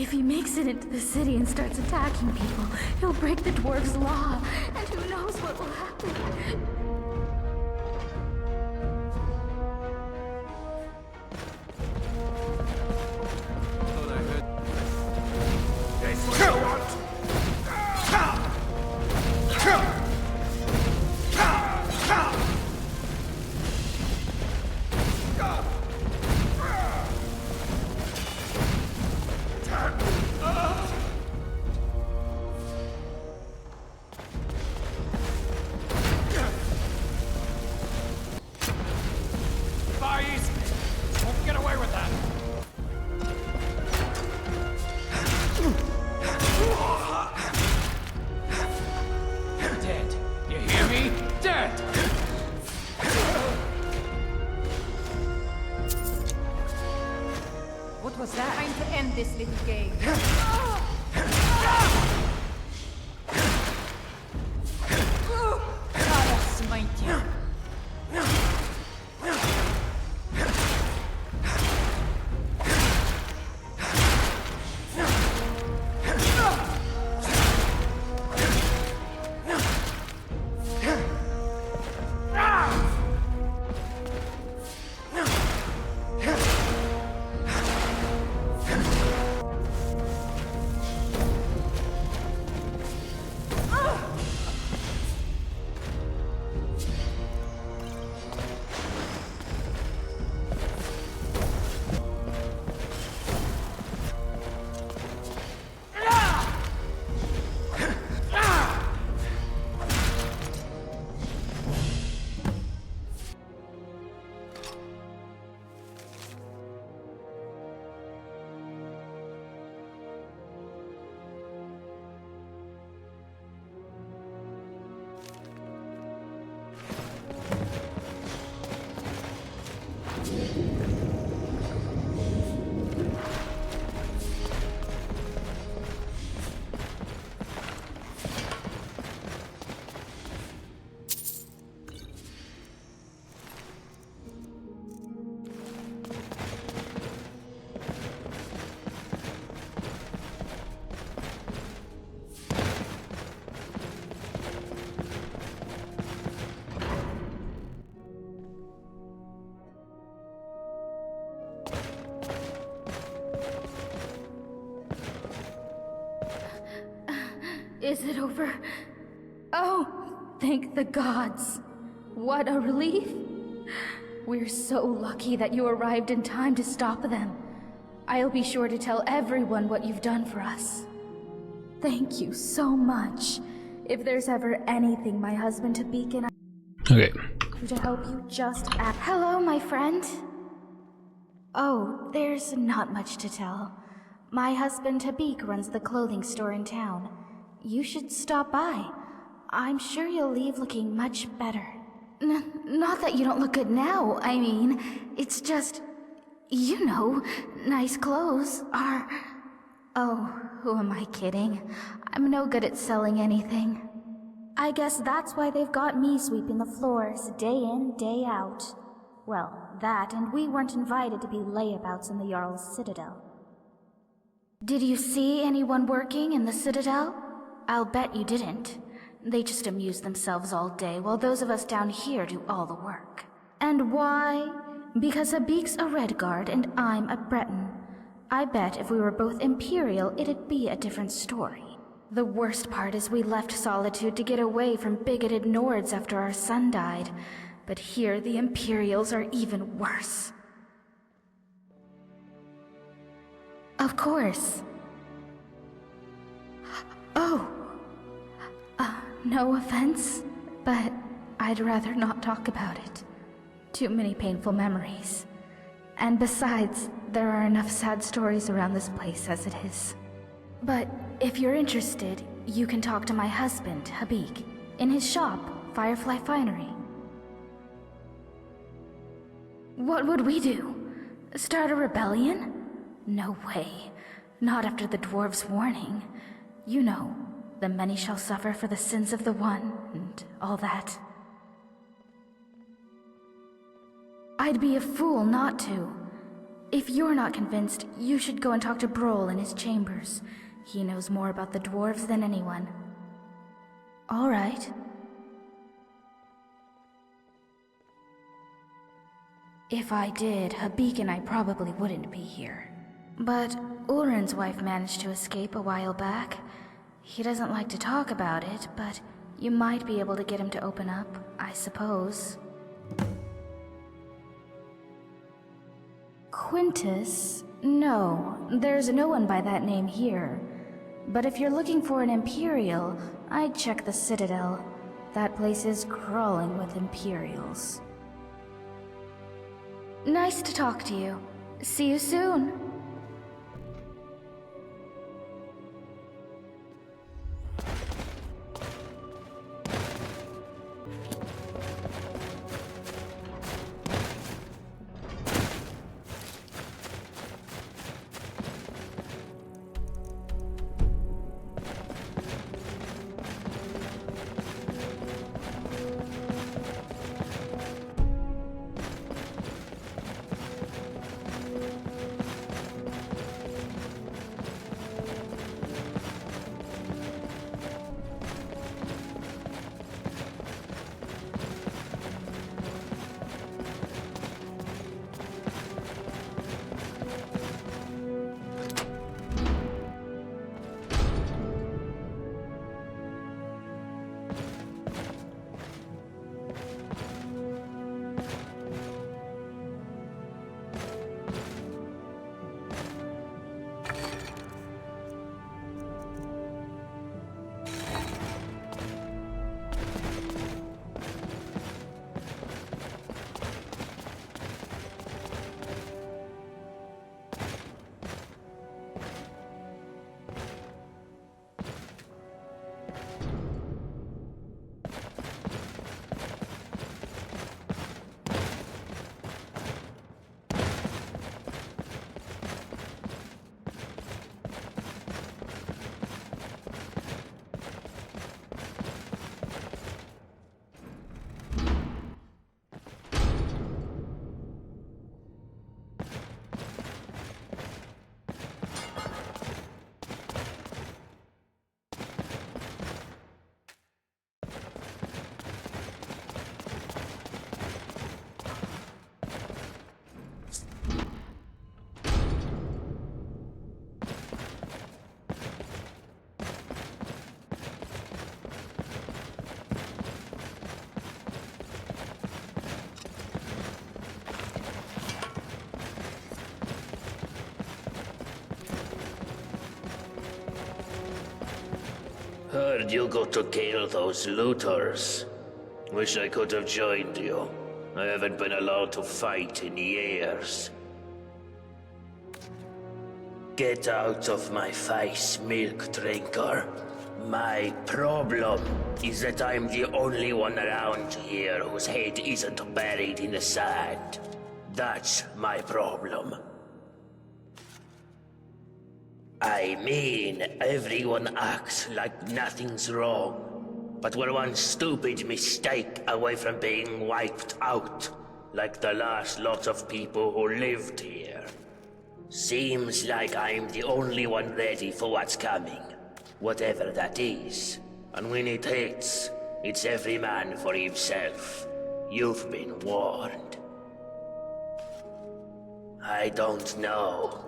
If he makes it into the city and starts attacking people, he'll break the dwarves' law, and who knows what will happen. Was that? Time to end this little game. Gotta smite you. Is it over? Oh, thank the gods. What a relief. We're so lucky that you arrived in time to stop them. I'll be sure to tell everyone what you've done for us. Thank you so much. If there's ever anything my husband Tabik and I do to help you, just ask. Hello, my friend. Oh, there's not much to tell. My husband Tabik runs the clothing store in town. You should stop by. I'm sure you'll leave looking much better. Not that you don't look good now, I mean, it's just, you know, nice clothes are... Oh, who am I kidding? I'm no good at selling anything. I guess that's why they've got me sweeping the floors day in, day out. Well, that, and we weren't invited to be layabouts in the Jarl's Citadel. Did you see anyone working in the Citadel? I'll bet you didn't. They just amuse themselves all day while those of us down here do all the work. And why? Because Habik's a Redguard and I'm a Breton. I bet if we were both Imperial, it'd be a different story. The worst part is we left Solitude to get away from bigoted Nords after our son died. But here the Imperials are even worse. Of course. Oh. No offense, but I'd rather not talk about it. Too many painful memories. And besides, there are enough sad stories around this place as it is. But if you're interested, you can talk to my husband, Habik, in his shop, Firefly Finery. What would we do? Start a rebellion? No way. Not after the dwarves' warning. You know, the many shall suffer for the sins of the one, and all that. I'd be a fool not to. If you're not convinced, you should go and talk to Broll in his chambers. He knows more about the dwarves than anyone. All right. If I did, Habik and I probably wouldn't be here. But Ulrin's wife managed to escape a while back. He doesn't like to talk about it, but you might be able to get him to open up, I suppose. Quintus? No, there's no one by that name here. But if you're looking for an Imperial, I'd check the Citadel. That place is crawling with Imperials. Nice to talk to you. See you soon. Heard you got to kill those looters. Wish I could have joined you. I haven't been allowed to fight in years. Get out of my face, milk drinker. My problem is that I'm the only one around here whose head isn't buried in the sand. That's my problem. I mean, everyone acts like nothing's wrong. But we're one stupid mistake away from being wiped out, like the last lot of people who lived here. Seems like I'm the only one ready for what's coming, whatever that is. And when it hits, it's every man for himself. You've been warned. I don't know.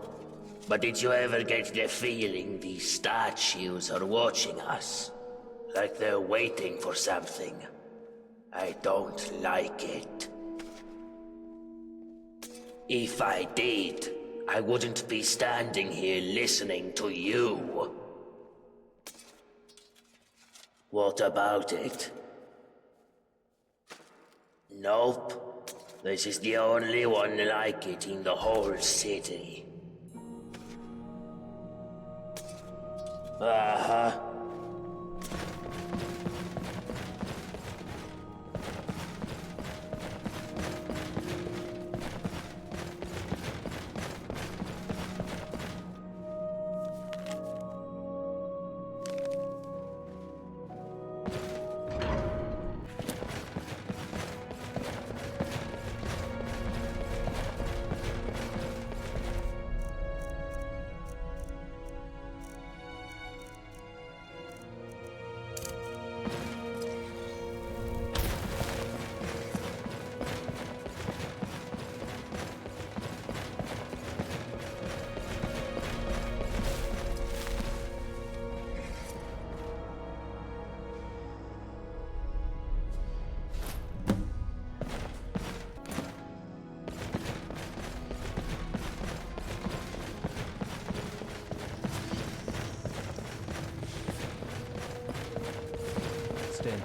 But did you ever get the feeling these statues are watching us? Like they're waiting for something? I don't like it. If I did, I wouldn't be standing here listening to you. What about it? Nope. This is the only one like it in the whole city. Uh-huh.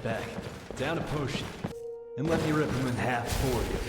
back, down a potion, and let me rip him in half for you.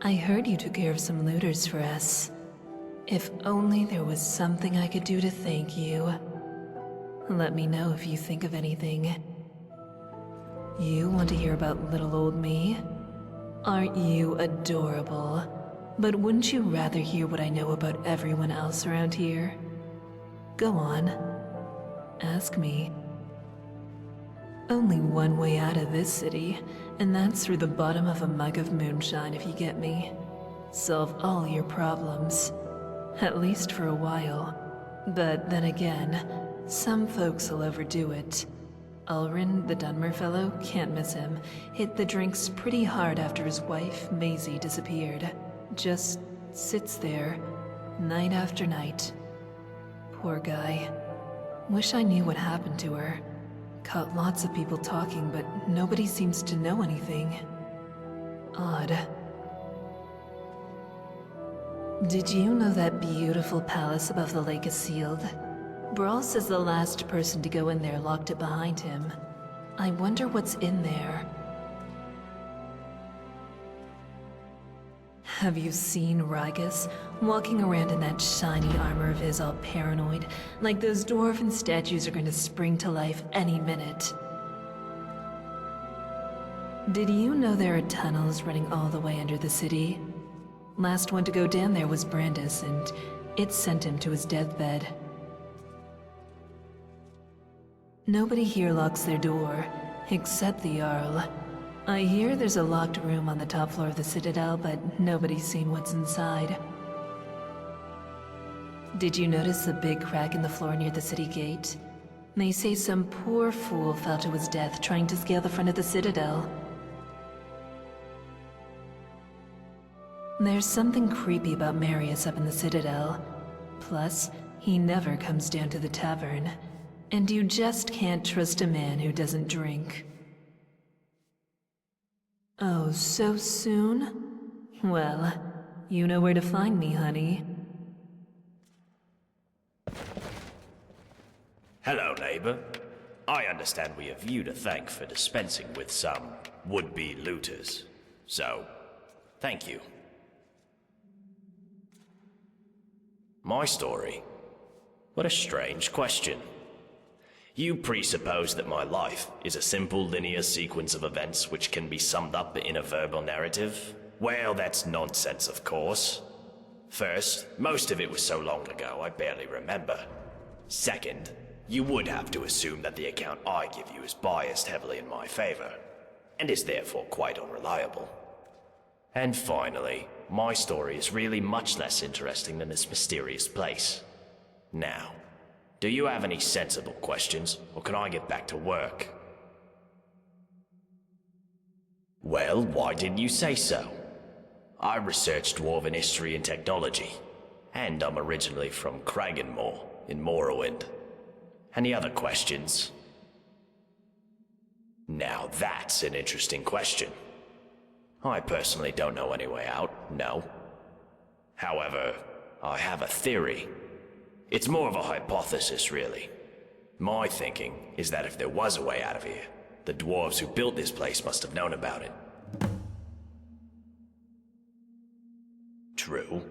I heard you took care of some looters for us. If only there was something I could do to thank you. Let me know if you think of anything. You want to hear about little old me? Aren't you adorable? But wouldn't you rather hear what I know about everyone else around here? Go on. Ask me. Only one way out of this city, and that's through the bottom of a mug of moonshine if you get me. Solve all your problems. At least for a while. But then again, some folks will overdo it. Ulrin, the Dunmer fellow, can't miss him. Hit the drinks pretty hard after his wife, Maisie, disappeared. Just sits there, night after night. Poor guy. Wish I knew what happened to her. Caught lots of people talking, but nobody seems to know anything. Odd. Did you know that beautiful palace above the lake is sealed? Brawl says the last person to go in there locked it behind him. I wonder what's in there. Have you seen Rygus walking around in that shiny armor of his all paranoid, like those dwarven statues are going to spring to life any minute? Did you know there are tunnels running all the way under the city? Last one to go down there was Brandis, and it sent him to his deathbed. Nobody here locks their door, except the Jarl. I hear there's a locked room on the top floor of the Citadel, but nobody's seen what's inside. Did you notice the big crack in the floor near the city gate? They say some poor fool fell to his death trying to scale the front of the Citadel. There's something creepy about Marius up in the Citadel. Plus, he never comes down to the tavern. And you just can't trust a man who doesn't drink. Oh, so soon? Well, you know where to find me, honey. Hello, neighbor. I understand we have you to thank for dispensing with some would-be looters. So, thank you. My story? What a strange question. You presuppose that my life is a simple linear sequence of events which can be summed up in a verbal narrative? Well, that's nonsense, of course. First, most of it was so long ago I barely remember. Second, you would have to assume that the account I give you is biased heavily in my favor, and is therefore quite unreliable. And finally, my story is really much less interesting than this mysterious place. Now, do you have any sensible questions, or can I get back to work? Well, why didn't you say so? I researched Dwarven history and technology, and I'm originally from Kragenmoor in Morrowind. Any other questions? Now that's an interesting question. I personally don't know any way out, no. However, I have a theory. It's more of a hypothesis, really. My thinking is that if there was a way out of here, the dwarves who built this place must have known about it. True,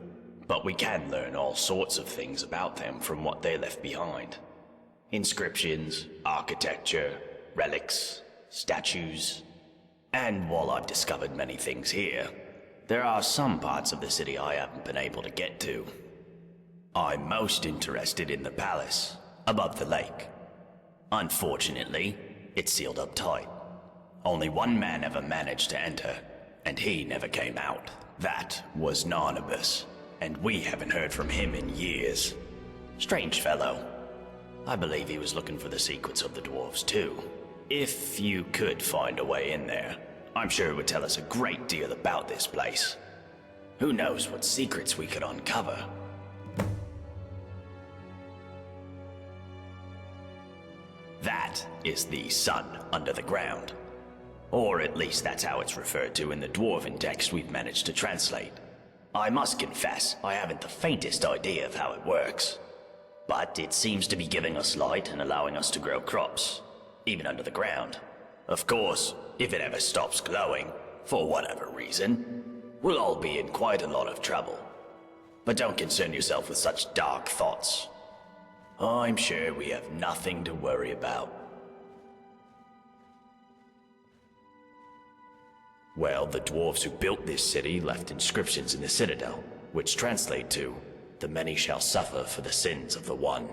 but we can learn all sorts of things about them from what they left behind. Inscriptions, architecture, relics, statues. And while I've discovered many things here, there are some parts of the city I haven't been able to get to. I'm most interested in the palace, above the lake. Unfortunately, it's sealed up tight. Only one man ever managed to enter, and he never came out. That was Narnabas, and we haven't heard from him in years. Strange fellow. I believe he was looking for the secrets of the dwarves too. If you could find a way in there, I'm sure it would tell us a great deal about this place. Who knows what secrets we could uncover. That is the sun under the ground. Or at least that's how it's referred to in the dwarven text we've managed to translate. I must confess, I haven't the faintest idea of how it works. But it seems to be giving us light and allowing us to grow crops, even under the ground. Of course, if it ever stops glowing, for whatever reason, we'll all be in quite a lot of trouble. But don't concern yourself with such dark thoughts. I'm sure we have nothing to worry about. Well, the dwarves who built this city left inscriptions in the citadel, which translate to, "The many shall suffer for the sins of the one."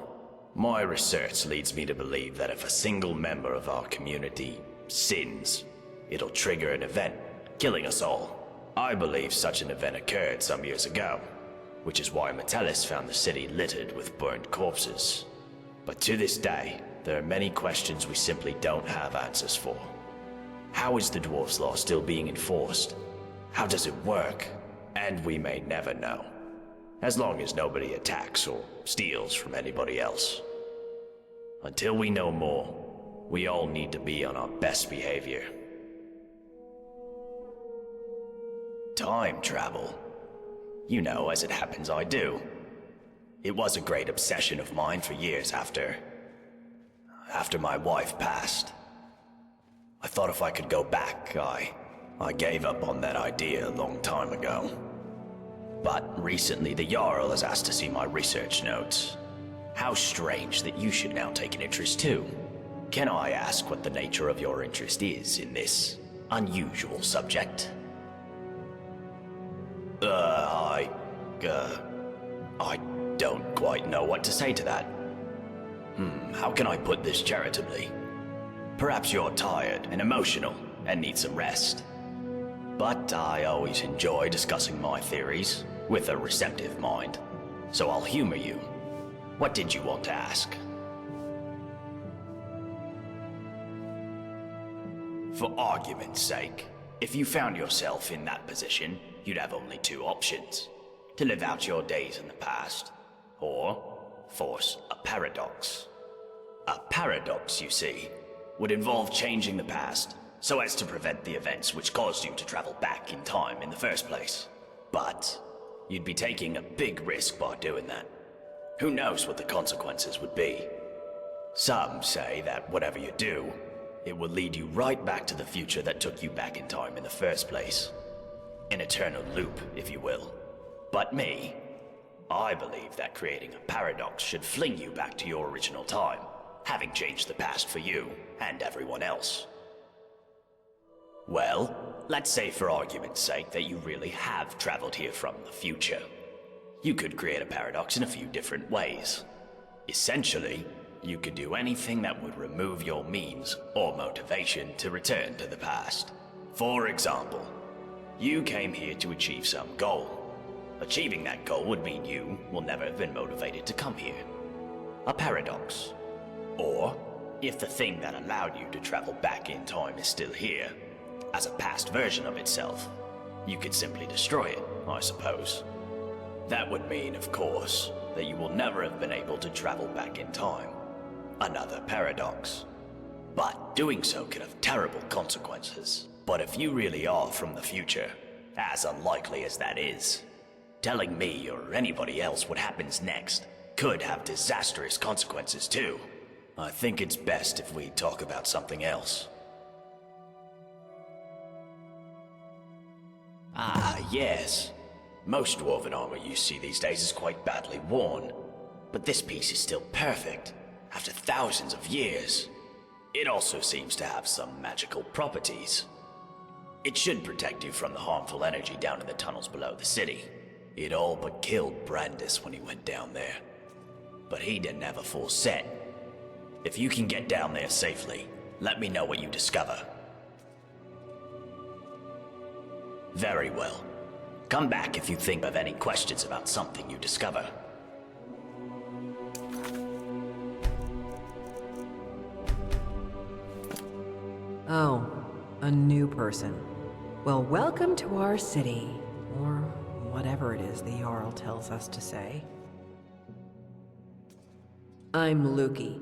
My research leads me to believe that if a single member of our community sins, it'll trigger an event, killing us all. I believe such an event occurred some years ago, which is why Metellus found the city littered with burned corpses. But to this day, there are many questions we simply don't have answers for. How is the dwarves' law still being enforced? How does it work? And we may never know. As long as nobody attacks or steals from anybody else. Until we know more, we all need to be on our best behavior. Time travel. You know, as it happens, I do. It was a great obsession of mine for years after my wife passed. I thought if I could go back, I gave up on that idea a long time ago. But recently the Jarl has asked to see my research notes. How strange that you should now take an interest too. Can I ask what the nature of your interest is in this unusual subject? I don't quite know what to say to that. How can I put this charitably? Perhaps you're tired and emotional and need some rest. But I always enjoy discussing my theories with a receptive mind, so I'll humor you. What did you want to ask? For argument's sake, if you found yourself in that position, you'd have only two options. To live out your days in the past, or force a paradox. A paradox, you see, would involve changing the past so as to prevent the events which caused you to travel back in time in the first place. But you'd be taking a big risk by doing that. Who knows what the consequences would be? Some say that whatever you do, it will lead you right back to the future that took you back in time in the first place. An eternal loop, if you will. But me, I believe that creating a paradox should fling you back to your original time, having changed the past for you and everyone else. Well, let's say for argument's sake that you really have traveled here from the future. You could create a paradox in a few different ways. Essentially, you could do anything that would remove your means or motivation to return to the past. For example, you came here to achieve some goal. Achieving that goal would mean you will never have been motivated to come here. A paradox. Or, if the thing that allowed you to travel back in time is still here, as a past version of itself, you could simply destroy it, I suppose. That would mean, of course, that you will never have been able to travel back in time. Another paradox. But doing so could have terrible consequences. But if you really are from the future, as unlikely as that is, telling me or anybody else what happens next could have disastrous consequences too. I think it's best if we talk about something else. Ah, yes. Most dwarven armor you see these days is quite badly worn, but this piece is still perfect. after thousands of years. It also seems to have some magical properties. It should protect you from the harmful energy down in the tunnels below the city. It all but killed Brandis when he went down there. But he didn't have a full set. If you can get down there safely, let me know what you discover. Very well. Come back if you think of any questions about something you discover. Oh, a new person. Well, welcome to our city, or whatever it is the Jarl tells us to say. I'm Lukey.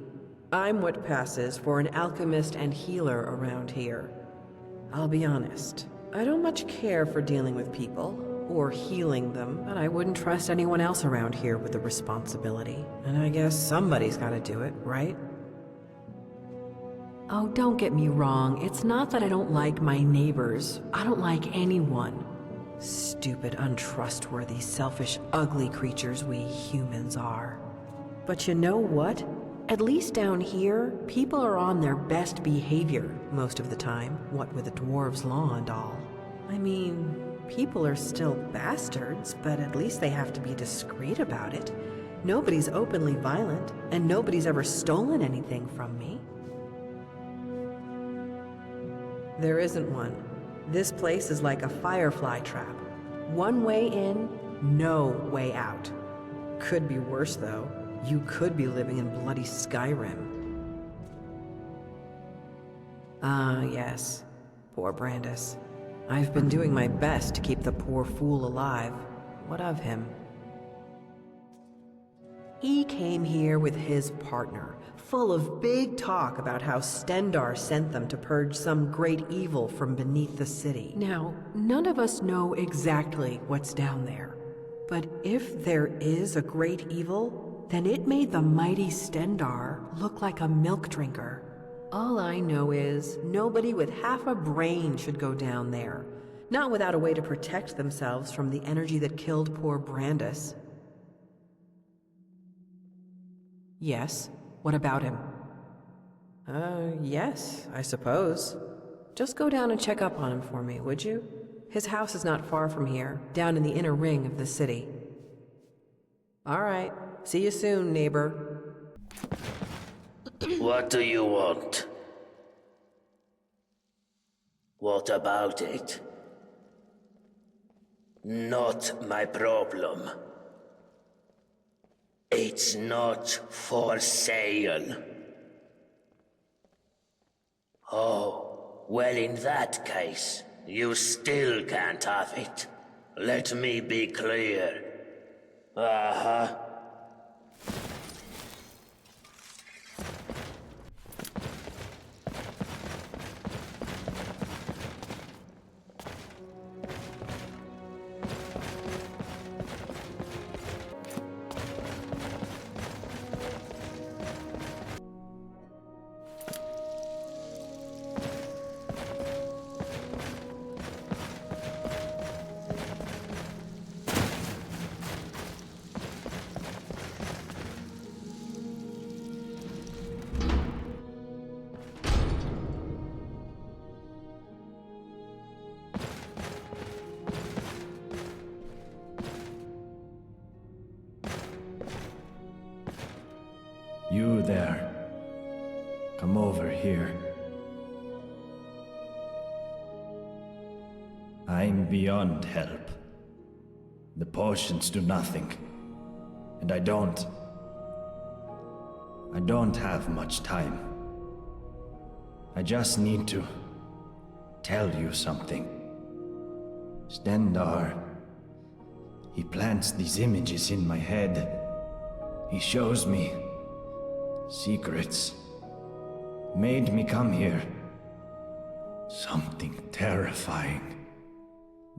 I'm what passes for an alchemist and healer around here. I'll be honest, I don't much care for dealing with people, or healing them, but I wouldn't trust anyone else around here with the responsibility. And I guess somebody's gotta do it, right? Oh, don't get me wrong, it's not that I don't like my neighbors. I don't like anyone. Stupid, untrustworthy, selfish, ugly creatures we humans are. But you know what? At least down here, people are on their best behavior most of the time, what with the dwarves' law and all. I mean, people are still bastards, but at least they have to be discreet about it. Nobody's openly violent, and nobody's ever stolen anything from me. There isn't one. This place is like a firefly trap. One way in, no way out. Could be worse, though. You could be living in bloody Skyrim. Ah, yes. Poor Brandis. I've been doing my best to keep the poor fool alive. What of him? He came here with his partner, full of big talk about how Stendar sent them to purge some great evil from beneath the city. Now, none of us know exactly what's down there. But if there is a great evil, then it made the mighty Stendar look like a milk drinker. All I know is nobody with half a brain should go down there. Not without a way to protect themselves from the energy that killed poor Brandis. Yes, what about him? Yes, I suppose. Just go down and check up on him for me, would you? His house is not far from here, down in the inner ring of the city. All right, see you soon, neighbor. What do you want? What about it? Not my problem. It's not for sale. Oh, well, in that case, you still can't have it. Let me be clear. Uh-huh. You there. Come over here. I'm beyond help. The potions do nothing. And I don't have much time. I just need to tell you something. Stendar, he plants these images in my head. He shows me secrets. Made me come here. Something terrifying.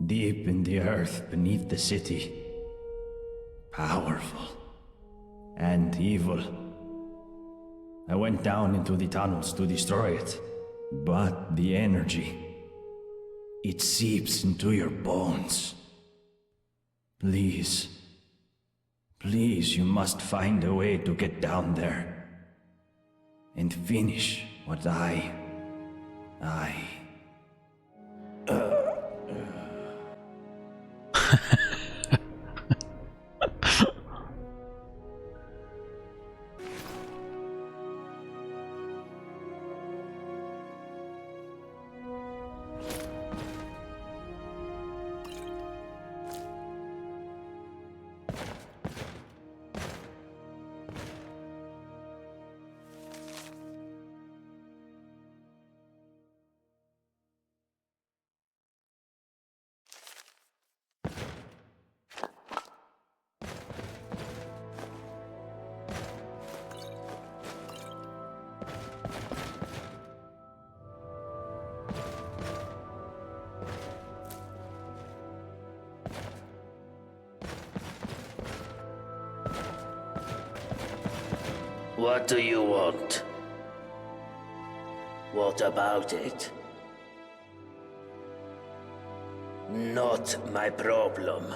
Deep in the earth beneath the city. Powerful. And evil. I went down into the tunnels to destroy it. But the energy, it seeps into your bones. Please. Please, you must find a way to get down there. and finish what I... What do you want? What about it? Not my problem.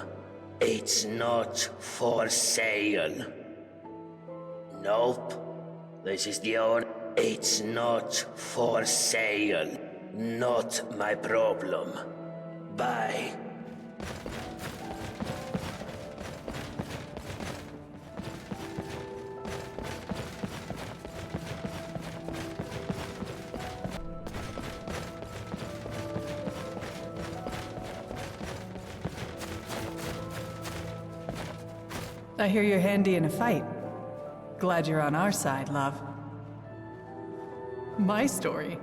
It's not for sale. Nope. This is the only... It's not for sale. Not my problem. Bye. I hear you're handy in a fight. Glad you're on our side, love. My story?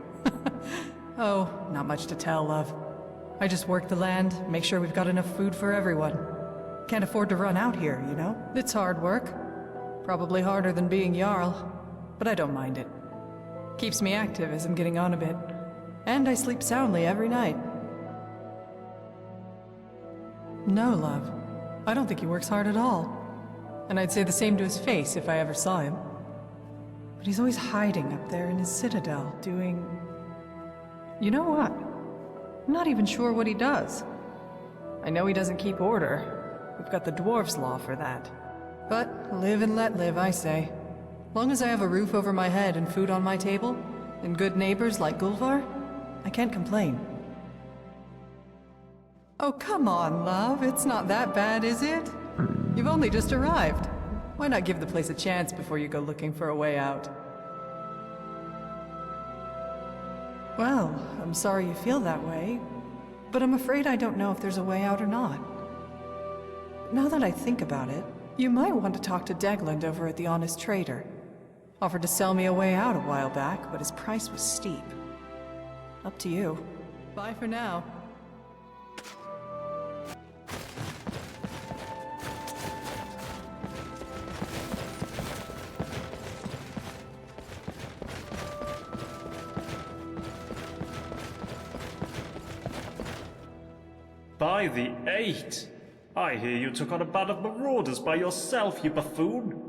Oh, not much to tell, love. I just work the land, make sure we've got enough food for everyone. Can't afford to run out here, you know? It's hard work. Probably harder than being Jarl, but I don't mind it. Keeps me active as I'm getting on a bit. And I sleep soundly every night. No, love. I don't think he works hard at all. And I'd say the same to his face if I ever saw him. But he's always hiding up there in his citadel, doing... You know what? I'm not even sure what he does. I know he doesn't keep order. We've got the dwarves' law for that. But live and let live, I say. Long as I have a roof over my head and food on my table, and good neighbors like Gulvar, I can't complain. Oh, come on, love. It's not that bad, is it? You've only just arrived. Why not give the place a chance before you go looking for a way out? Well, I'm sorry you feel that way, but I'm afraid I don't know if there's a way out or not. Now that I think about it, you might want to talk to Degland over at the Honest Trader. Offered to sell me a way out a while back, but his price was steep. Up to you. Bye for now. By the 8! I hear you took on a band of marauders by yourself, you buffoon!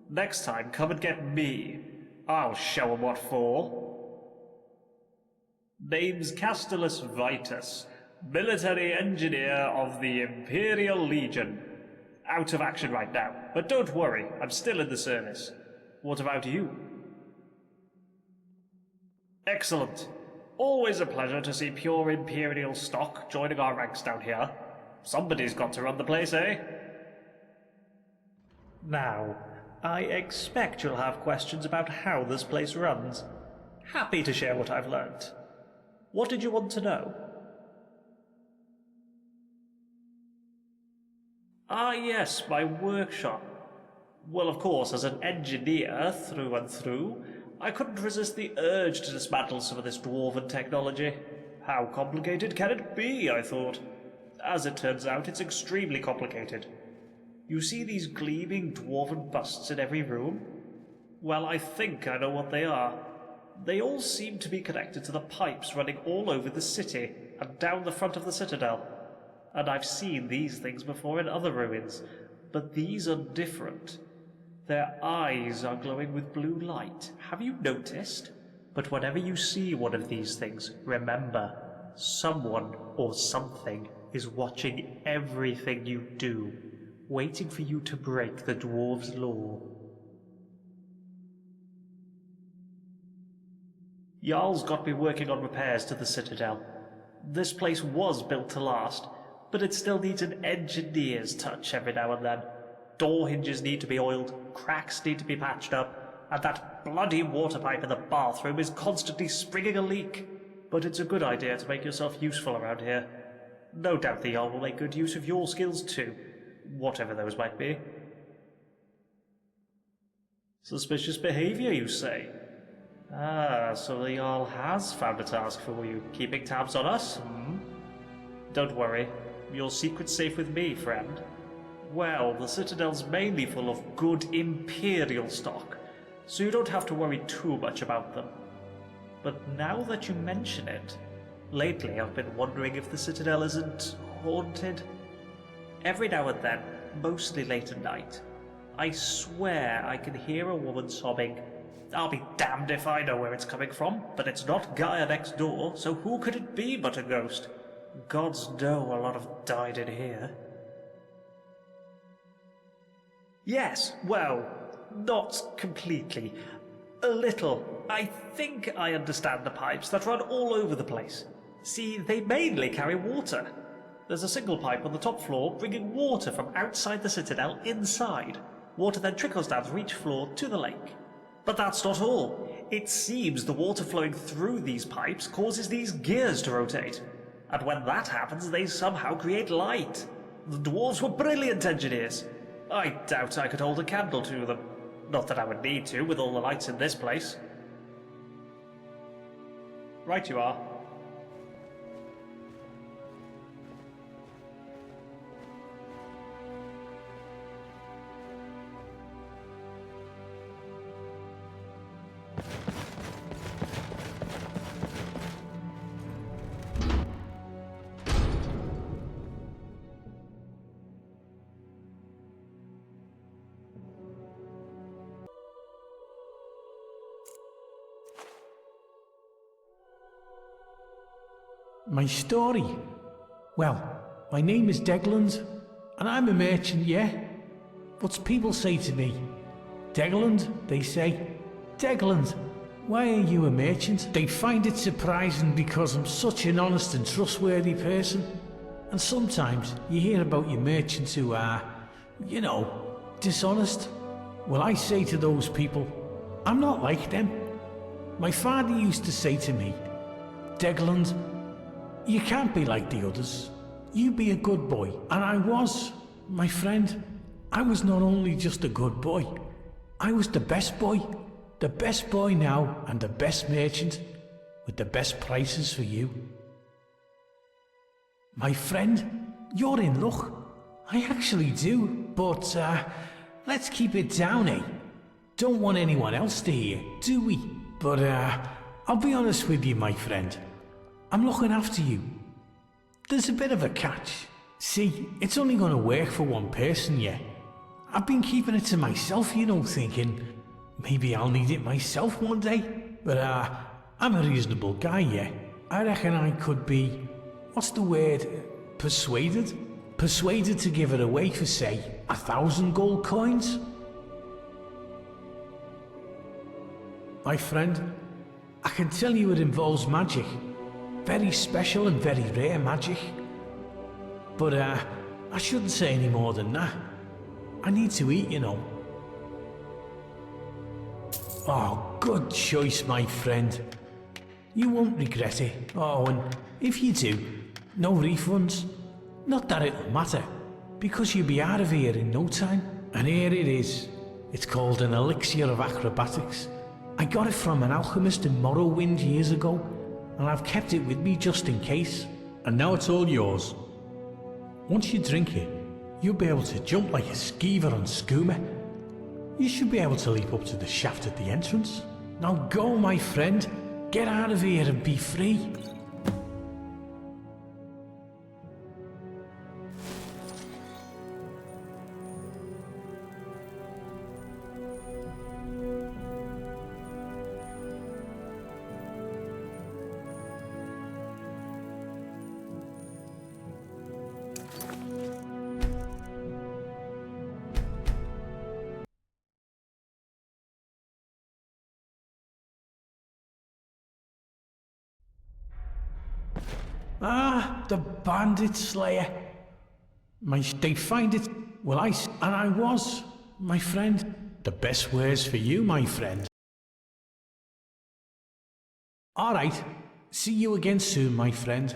Next time, come and get me. I'll show 'em what for. Name's Castellus Vitus, military engineer of the Imperial Legion. Out of action right now, but don't worry, I'm still in the service. What about you? Excellent. Always a pleasure to see pure Imperial stock joining our ranks down here. Somebody's got to run the place, eh? Now, I expect you'll have questions about how this place runs. Happy to share what I've learnt. What did you want to know? Ah yes, my workshop. Well, of course, as an engineer through and through, I couldn't resist the urge to dismantle some of this dwarven technology. How complicated can it be, I thought. As it turns out, it's extremely complicated. You see these gleaming dwarven busts in every room? Well, I think I know what they are. They all seem to be connected to the pipes running all over the city and down the front of the citadel. And I've seen these things before in other ruins, but these are different. Their eyes are glowing with blue light. Have you noticed? But whenever you see one of these things, remember, someone or something is watching everything you do, waiting for you to break the dwarves' law. Jarl's got me working on repairs to the Citadel. This place was built to last, but it still needs an engineer's touch every now and then. Door hinges need to be oiled, cracks need to be patched up, and that bloody water pipe in the bathroom is constantly springing a leak. But it's a good idea to make yourself useful around here. No doubt the Jarl will make good use of your skills too, whatever those might be. Suspicious behavior, you say? Ah, so the Jarl has found a task for you, keeping tabs on us? Don't worry, your secret's safe with me, friend. Well, the Citadel's mainly full of good Imperial stock, so you don't have to worry too much about them. But now that you mention it, lately I've been wondering if the Citadel isn't haunted. Every now and then, mostly late at night, I swear I can hear a woman sobbing. I'll be damned if I know where it's coming from, but it's not Gaia next door, so who could it be but a ghost? Gods know a lot have died in here. Yes, well, not completely. A little. I think I understand the pipes that run all over the place. See, they mainly carry water. There's a single pipe on the top floor bringing water from outside the Citadel inside. Water then trickles down through each floor to the lake. But that's not all. It seems the water flowing through these pipes causes these gears to rotate. And when that happens, they somehow create light. The dwarves were brilliant engineers. I doubt I could hold a candle to them. Not that I would need to, with all the lights in this place. Right you are. My story? Well, my name is Degland, and I'm a merchant, yeah? But people say to me, Degland, they say, Degland, why are you a merchant? They find it surprising because I'm such an honest and trustworthy person. And sometimes you hear about your merchants who are, you know, dishonest. Well, I say to those people, I'm not like them. My father used to say to me, Degland, you can't be like the others. You be a good boy. And I was, my friend. I was not only just a good boy, I was the best boy. The best boy now and the best merchant with the best prices for you. My friend, you're in luck. I actually do, but let's keep it down, eh? Don't want anyone else to hear, do we? But I'll be honest with you, my friend. I'm looking after you. There's a bit of a catch. See, it's only going to work for one person, yeah? I've been keeping it to myself, you know, thinking maybe I'll need it myself one day. But I'm a reasonable guy, yeah? I reckon I could be, what's the word, persuaded? Persuaded to give it away for, say, 1,000 gold coins? My friend, I can tell you it involves magic. Very special and very rare magic. But I shouldn't say any more than that. I need to eat, you know. Oh, good choice, my friend. You won't regret it. Oh, and if you do, no refunds. Not that it'll matter, because you'll be out of here in no time. And here it is. It's called an elixir of acrobatics. I got it from an alchemist in Morrowind years ago, and I've kept it with me just in case. And now it's all yours. Once you drink it, you'll be able to jump like a skeever on skooma. You should be able to leap up to the shaft at the entrance. Now go, my friend. Get out of here and be free. Ah, the bandit slayer. They find it. Well, and I was, my friend. The best words for you, my friend. All right. See you again soon, my friend.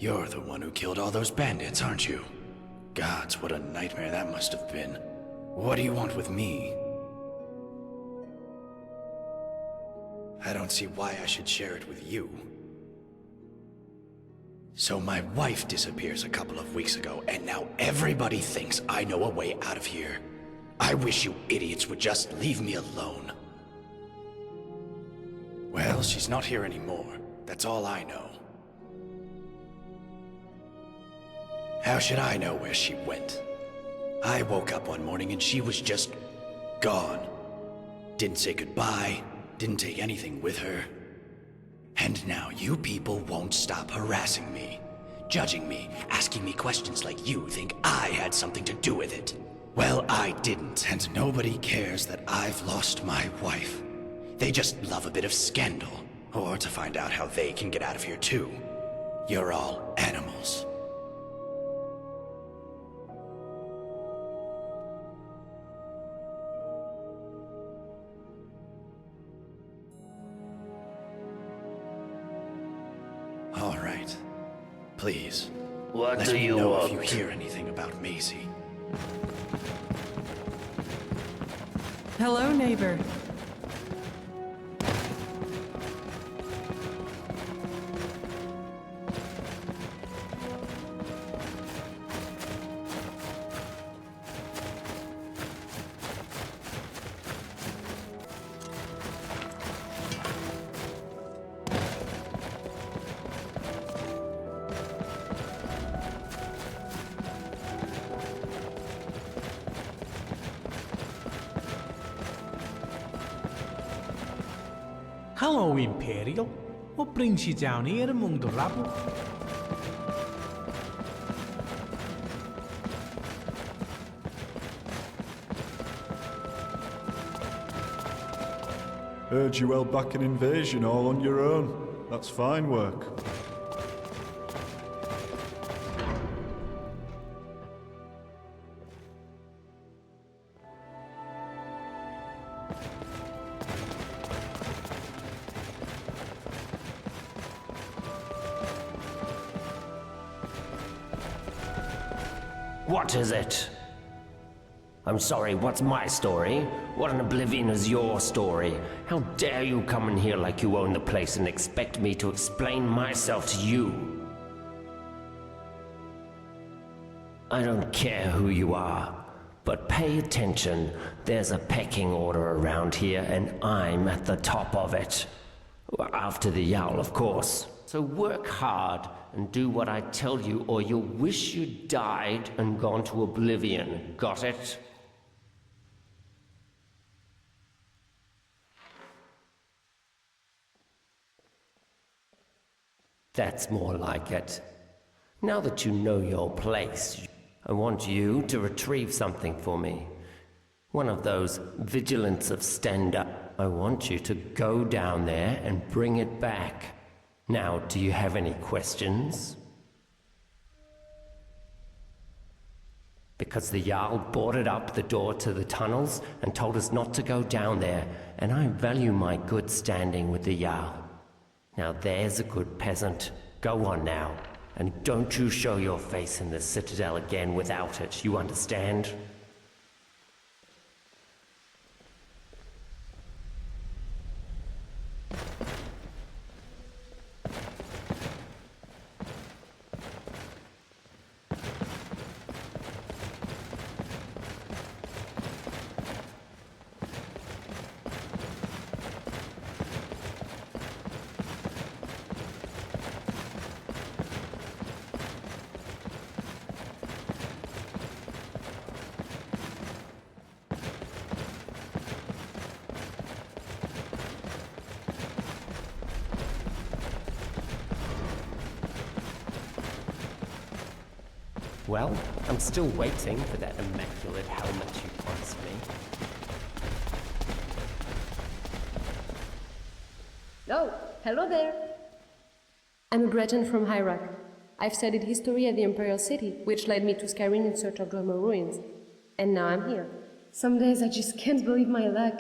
You're the one who killed all those bandits, aren't you? Gods, what a nightmare that must have been. What do you want with me? I don't see why I should share it with you. So my wife disappears a couple of weeks ago, and now everybody thinks I know a way out of here. I wish you idiots would just leave me alone. Well, she's not here anymore. That's all I know. How should I know where she went? I woke up one morning and she was just gone. Didn't say goodbye, didn't take anything with her. And now you people won't stop harassing me, judging me, asking me questions like you think I had something to do with it. Well, I didn't, and nobody cares that I've lost my wife. They just love a bit of scandal, or to find out how they can get out of here too. You're all animals. All right. Please. What Let do me you know want? if you hear anything about Maisie. Hello, neighbor. Hello, Imperial. What brings you down here among the rabble? Heard you held back an invasion all on your own. That's fine work. What is it? I'm sorry, what's my story? What in oblivion is your story? How dare you come in here like you own the place and expect me to explain myself to you? I don't care who you are, but pay attention. There's a pecking order around here, and I'm at the top of it. After the Yowl, of course. So work hard and do what I tell you, or you'll wish you'd died and gone to oblivion. Got it? That's more like it. Now that you know your place, I want you to retrieve something for me. One of those vigilants of stand-up. I want you to go down there and bring it back. Now, do you have any questions? Because the Jarl boarded up the door to the tunnels and told us not to go down there, and I value my good standing with the Jarl. Now there's a good peasant. Go on now, and don't you show your face in the Citadel again without it, you understand? Well, I'm still waiting for that immaculate helmet you promised me. Oh, hello there! I'm a Breton from Hyrak. I've studied history at the Imperial City, which led me to Skyrim in search of Dwemer ruins. And now I'm here. Some days I just can't believe my luck.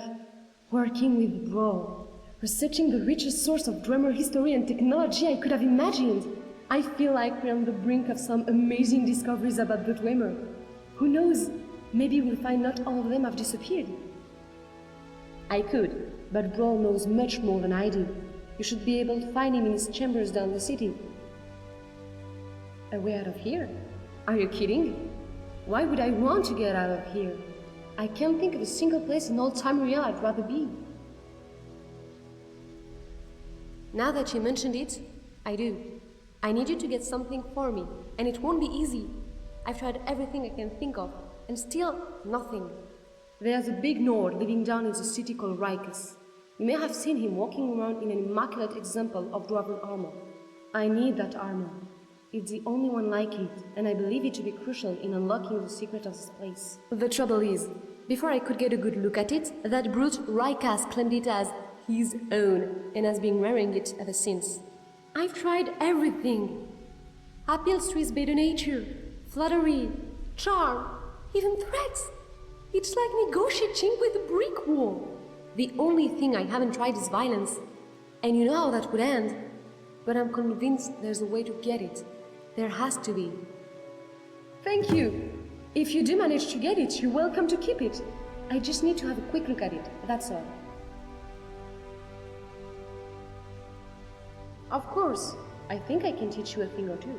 Working with Bro, researching the richest source of Dwemer history and technology I could have imagined. I feel like we're on the brink of some amazing discoveries about the Dwemer. Who knows, maybe we'll find not all of them have disappeared. I could, but Bro knows much more than I do. You should be able to find him in his chambers down the city. A way out of here? Are you kidding? Why would I want to get out of here? I can't think of a single place in all Tamriel I'd rather be. Now that you mentioned it, I do. I need you to get something for me, and it won't be easy. I've tried everything I can think of, and still nothing. There's a big Nord living down in the city called Rikus. You may have seen him walking around in an immaculate example of dwarven armor. I need that armor. It's the only one like it, and I believe it to be crucial in unlocking the secret of this place. The trouble is, before I could get a good look at it, that brute Rikas claimed it as his own, and has been wearing it ever since. I've tried everything. Appeals to his better nature, flattery, charm, even threats. It's like negotiating with a brick wall. The only thing I haven't tried is violence, and you know how that would end. But I'm convinced there's a way to get it. There has to be. Thank you. If you do manage to get it, you're welcome to keep it. I just need to have a quick look at it, that's all. Of course. I think I can teach you a thing or two.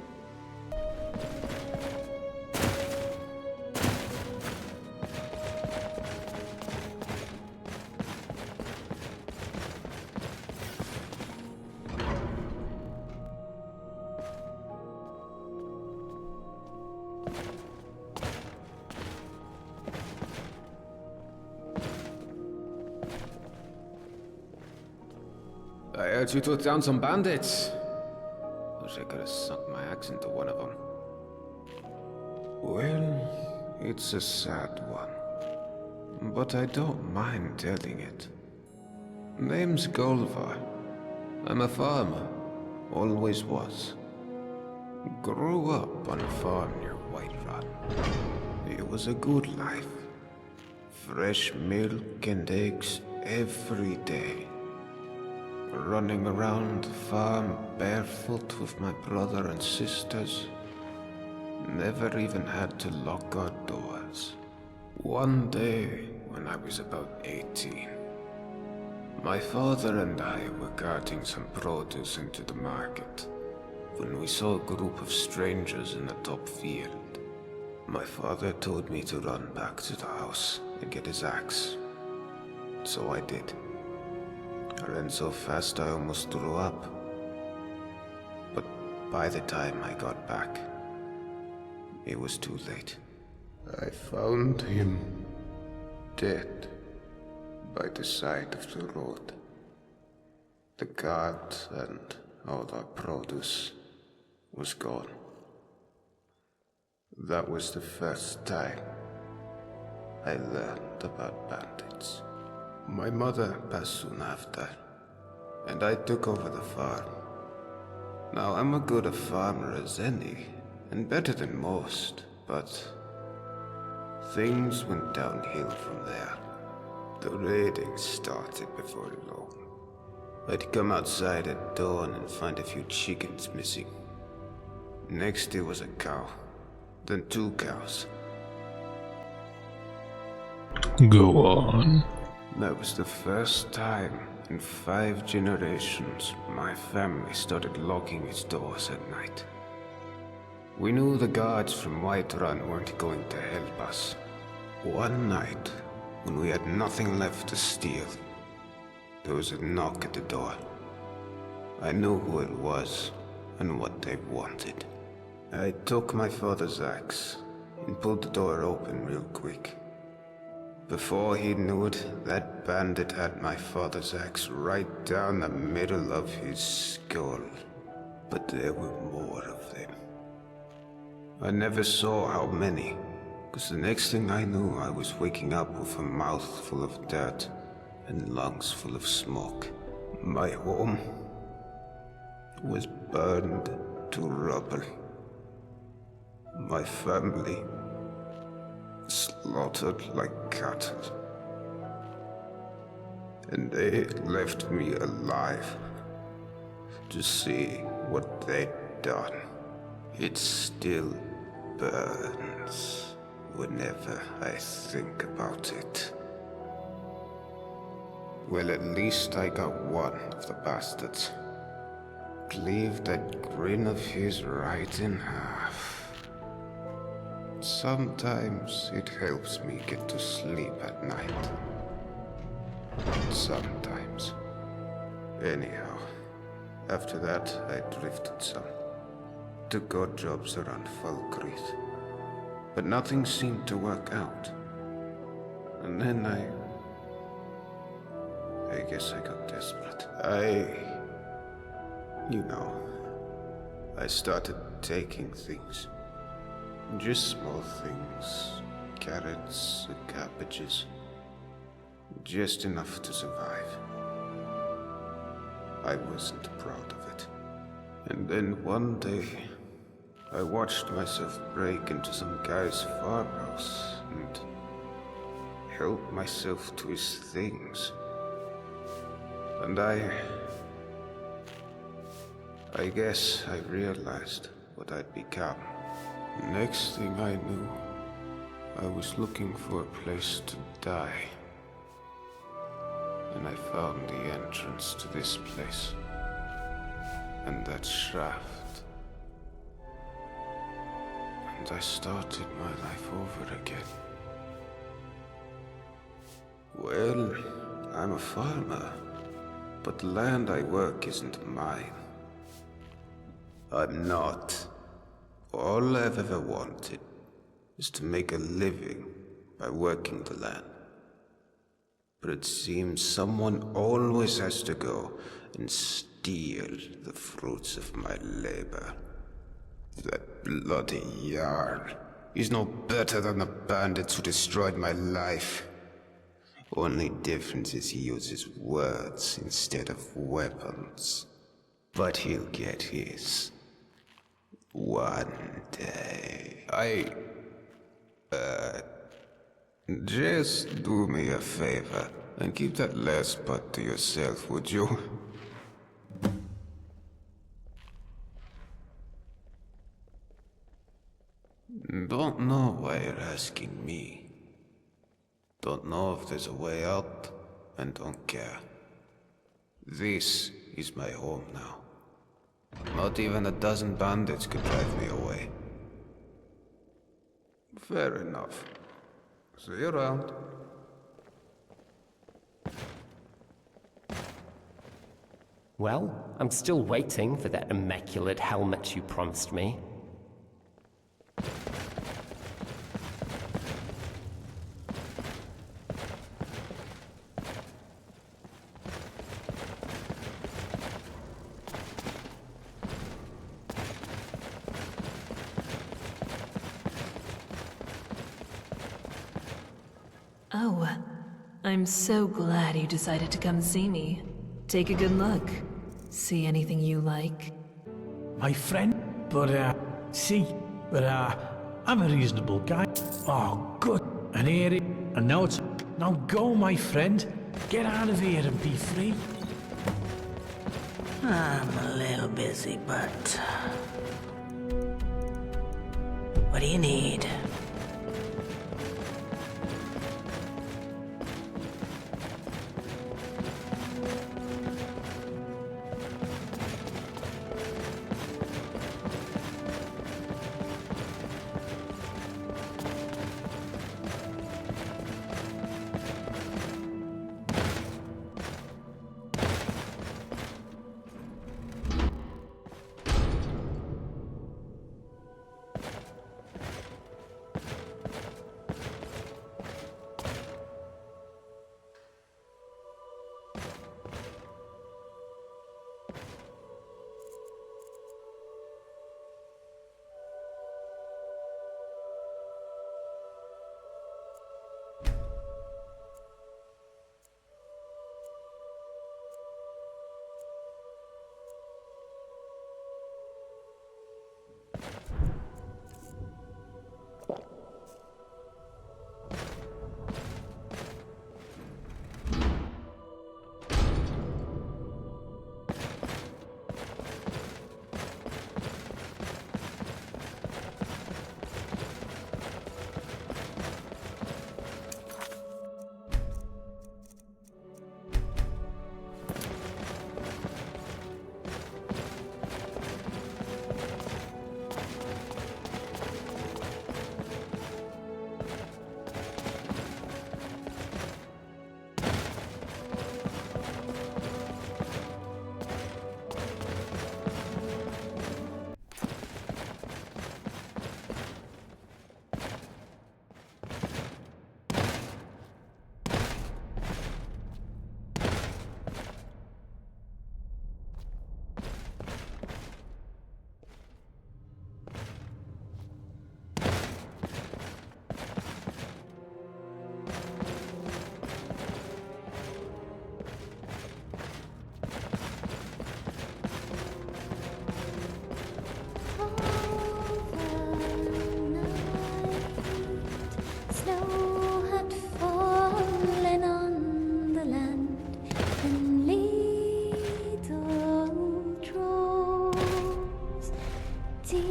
I heard you took down some bandits. Wish I could have sunk my axe into one of them. Well, it's a sad one. But I don't mind telling it. Name's Golvar. I'm a farmer. Always was. Grew up on a farm near Whiterun. It was a good life. Fresh milk and eggs every day. Running around the farm barefoot with my brother and sisters. Never even had to lock our doors. One day, when I was about 18, my father and I were carting some produce into the market when we saw a group of strangers in the top field. My father told me to run back to the house and get his axe. So I did. I ran so fast I almost threw up. But by the time I got back, it was too late. I found him dead by the side of the road. The cart and all our produce was gone. That was the first time I learned about bandits. My mother passed soon after, and I took over the farm. Now I'm as good a farmer as any, and better than most, but things went downhill from there. The raiding started before long. I'd come outside at dawn and find a few chickens missing. Next it was a cow, then 2 cows. Go on. That was the first time in 5 generations my family started locking its doors at night. We knew the guards from Whiterun weren't going to help us. One night, when we had nothing left to steal, there was a knock at the door. I knew who it was and what they wanted. I took my father's axe and pulled the door open real quick. Before he knew it, that bandit had my father's axe right down the middle of his skull. But there were more of them. I never saw how many, because the next thing I knew, I was waking up with a mouth full of dirt and lungs full of smoke. My home was burned to rubble. My family slaughtered like cattle. And they left me alive to see what they'd done. It still burns whenever I think about it. Well, at least I got one of the bastards. Cleaved that grin of his right in half. Sometimes it helps me get to sleep at night. Sometimes. Anyhow, after that I drifted some. Took odd jobs around Falkreath. But nothing seemed to work out. And then I guess I got desperate. I started taking things. Just small things. Carrots, cabbages. Just enough to survive. I wasn't proud of it. And then one day, I watched myself break into some guy's farmhouse and help myself to his things. And I guess I realized what I'd become. Next thing I knew, I was looking for a place to die. And I found the entrance to this place. And that shaft. And I started my life over again. Well, I'm a farmer, but the land I work isn't mine. I'm not. All I've ever wanted is to make a living by working the land. But it seems someone always has to go and steal the fruits of my labor. That bloody Jarl. He's no better than the bandits who destroyed my life. Only difference is he uses words instead of weapons. But he'll get his. One day. Just do me a favor and keep that last part to yourself, would you? Don't know why you're asking me. Don't know if there's a way out, and don't care. This is my home now. Not even a dozen bandits could drive me away. Fair enough. See you around. Well, I'm still waiting for that immaculate helmet you promised me. Oh, I'm so glad you decided to come see me. Take a good look. See anything you like? My friend? But, I'm a reasonable guy. Oh, good. And here it... And now it's... Now go, my friend. Get out of here and be free. I'm a little busy, but... What do you need?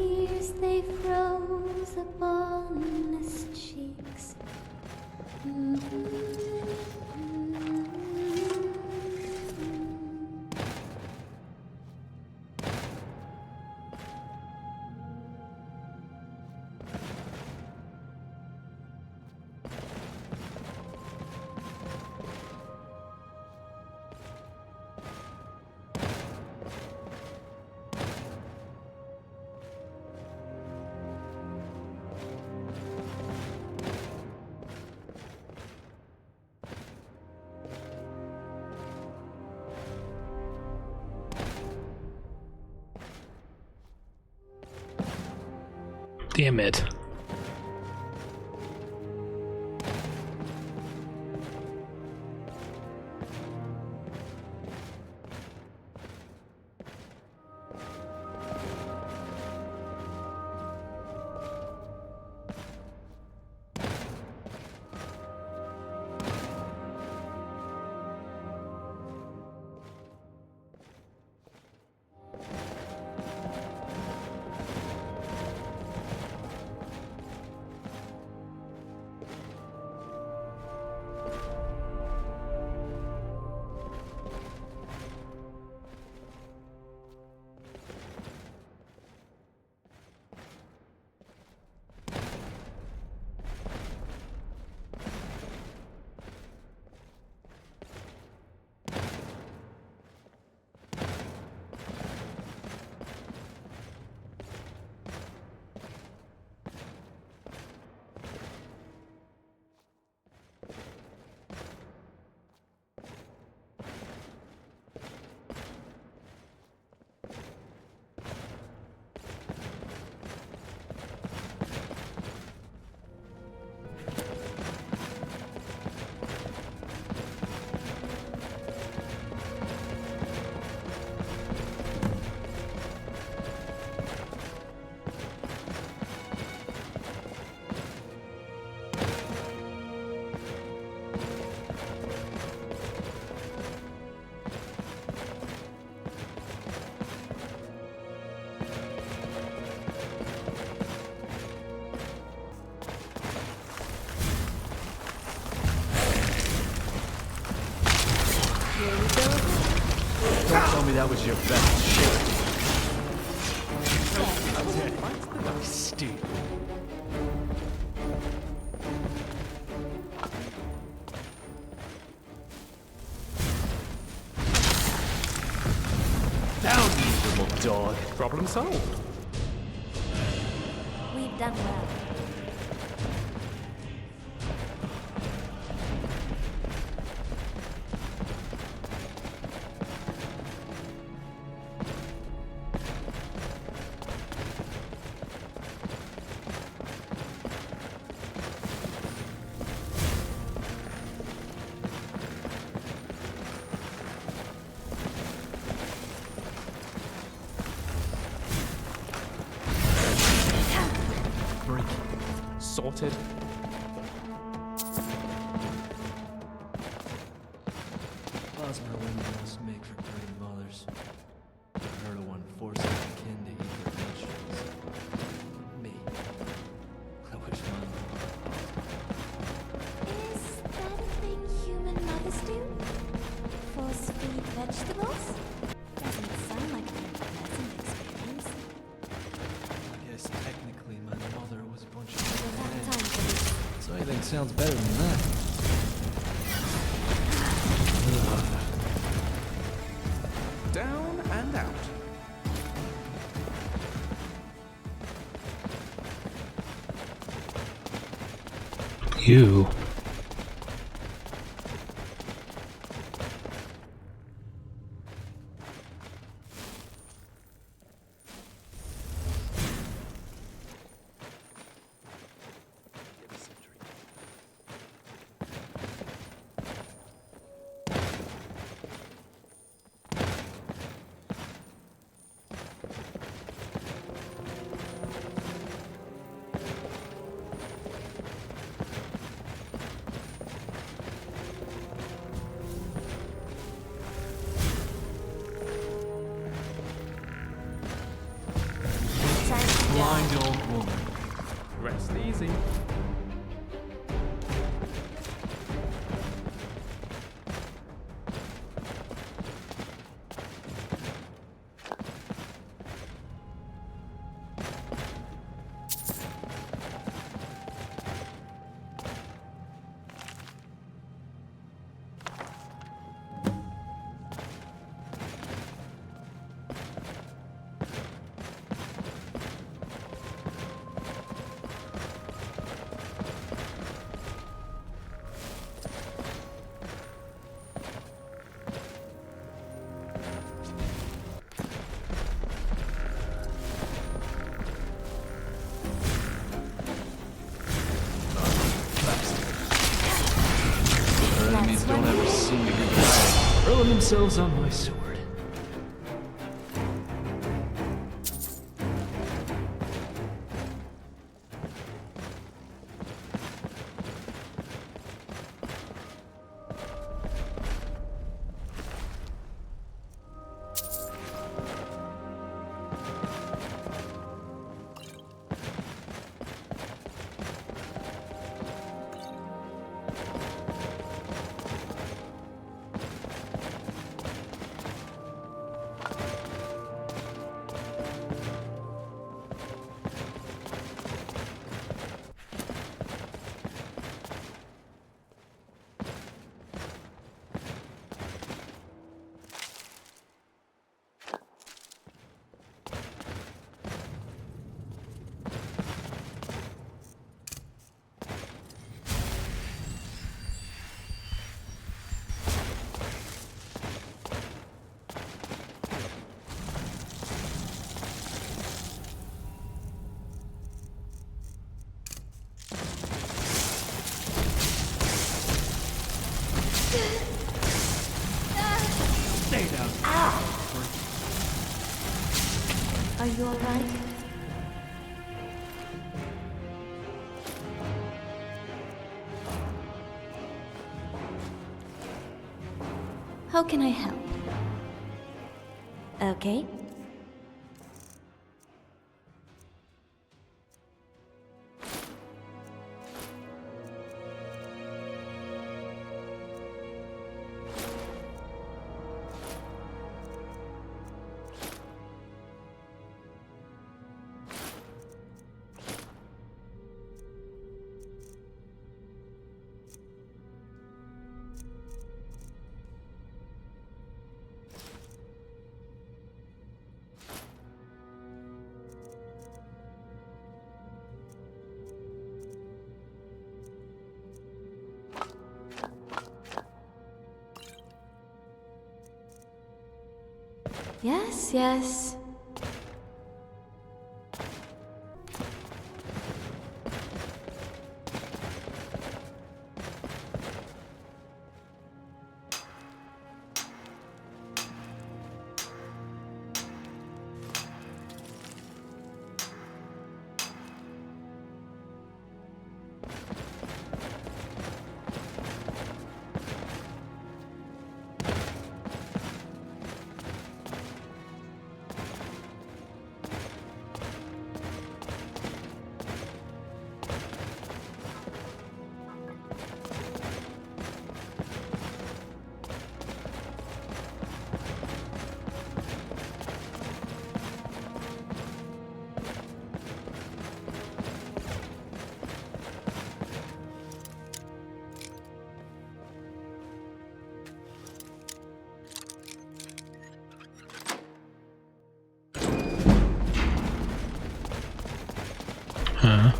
tears they froze upon his cheeks. Damn it. Don't tell me that was your best shit. Stupid. Down, you little dog. Problem solved. We've done well. Sorted. Plasma windows make for pretty mothers. I've heard of one forcing their kin to eat their vegetables. Me. I wish mine Is that a thing human mothers do? Force feed vegetables? Doesn't sound like a very pleasant experience. I guess technically my mother was a bunch of We'll have time for this. So anything sounds better than that. Down and out. You. blind old woman. Rest easy. Enemies don't ever seem to be hurling themselves on my sword. Stay down. Are you alright? How can I help? Okay. Yes, yes. Huh?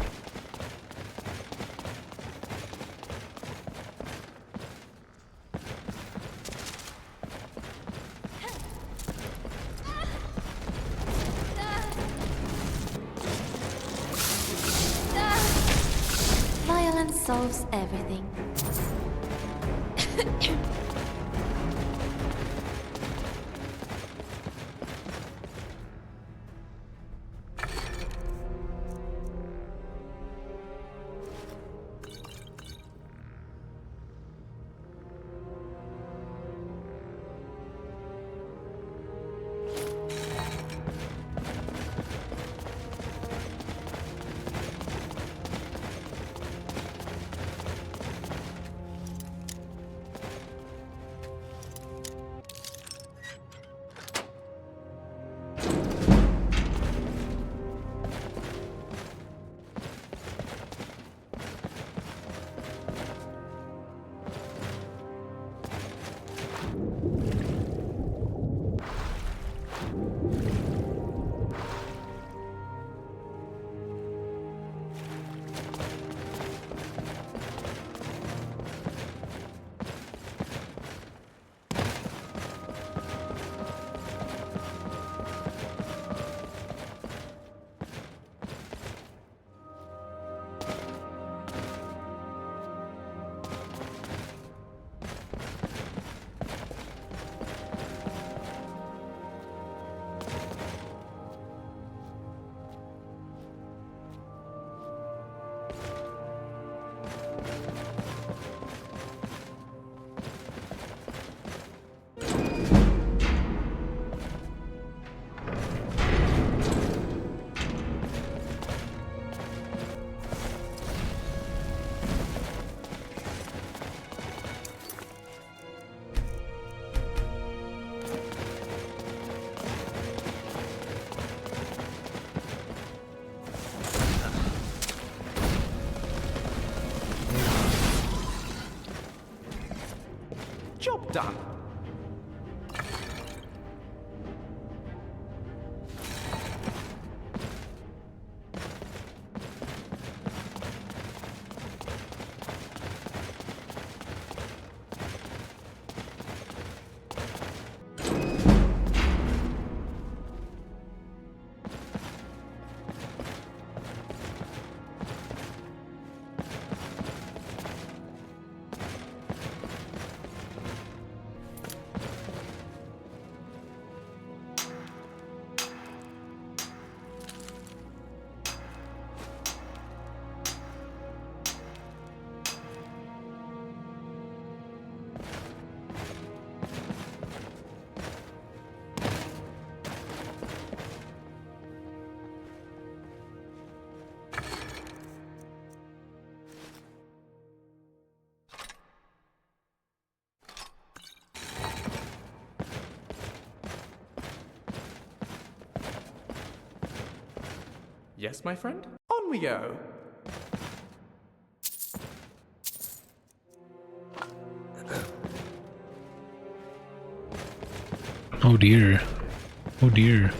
Violence solves everything. Job done. Yes, my friend? On we go! Oh dear. Oh dear.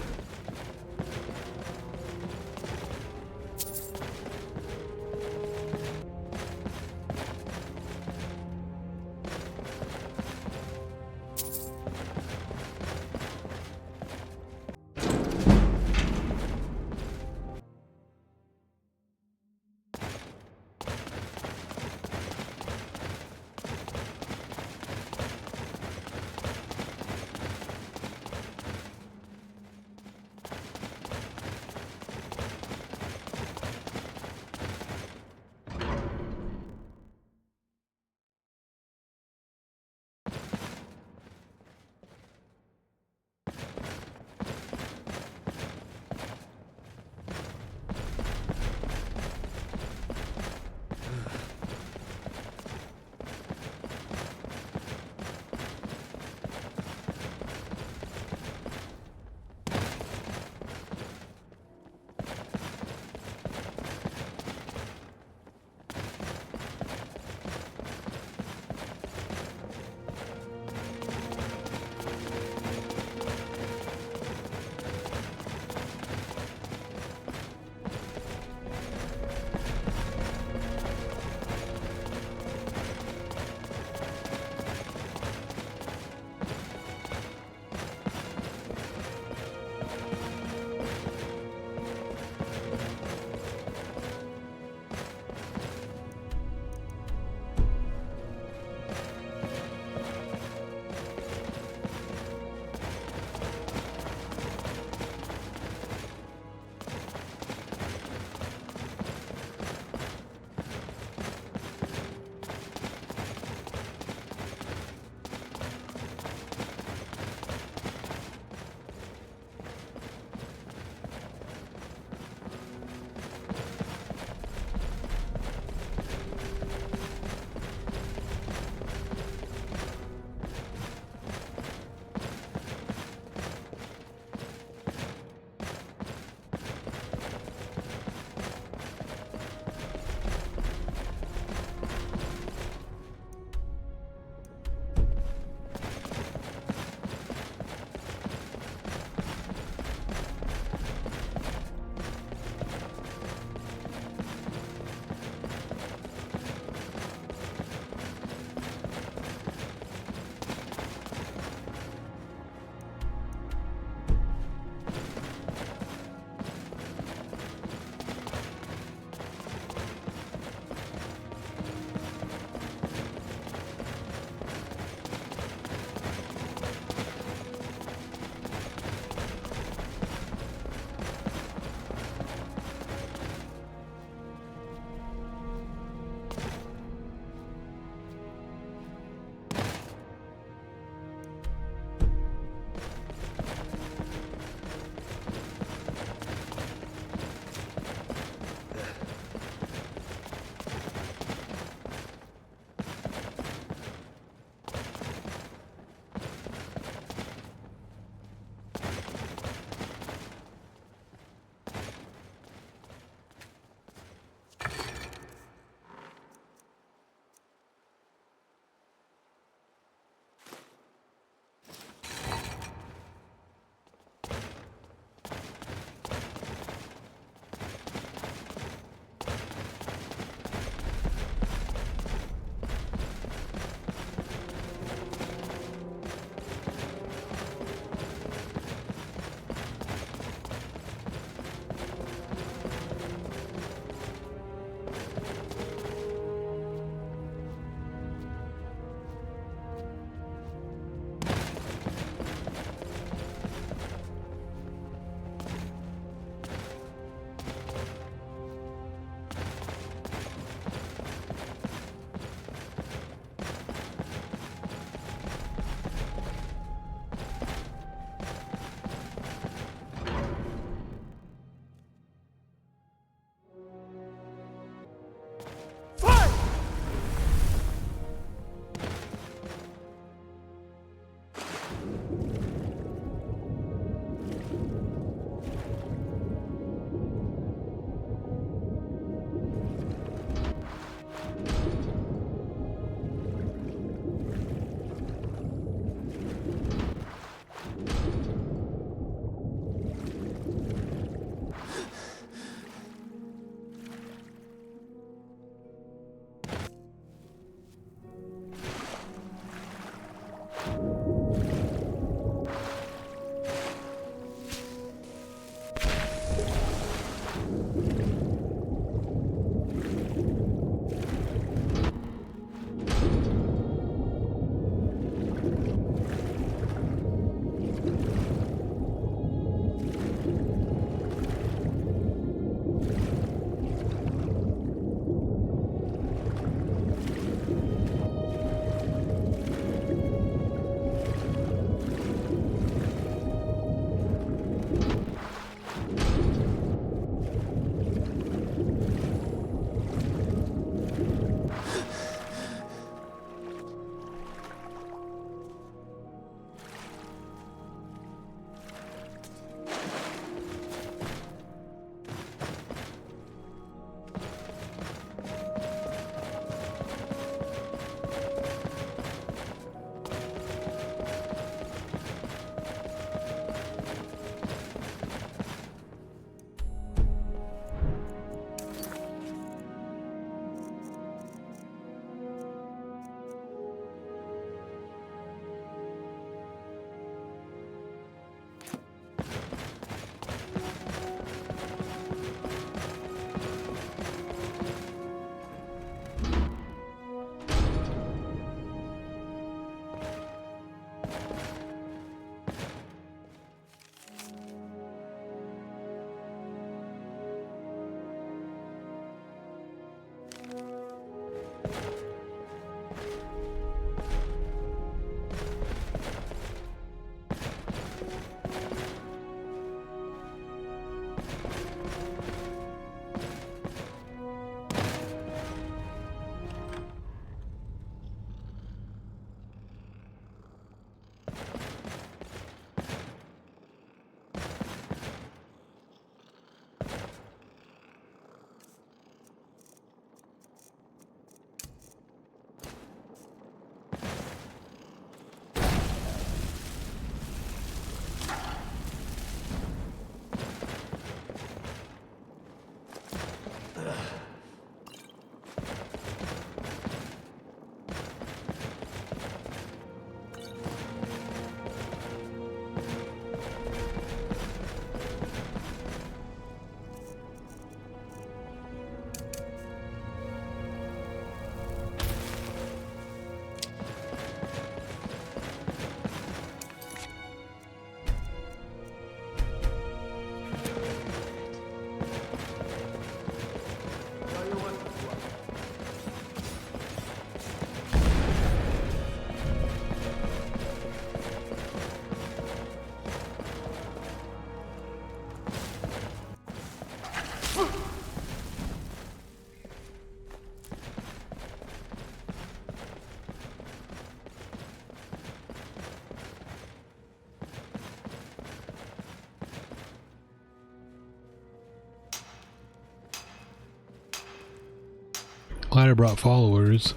Glad I brought followers.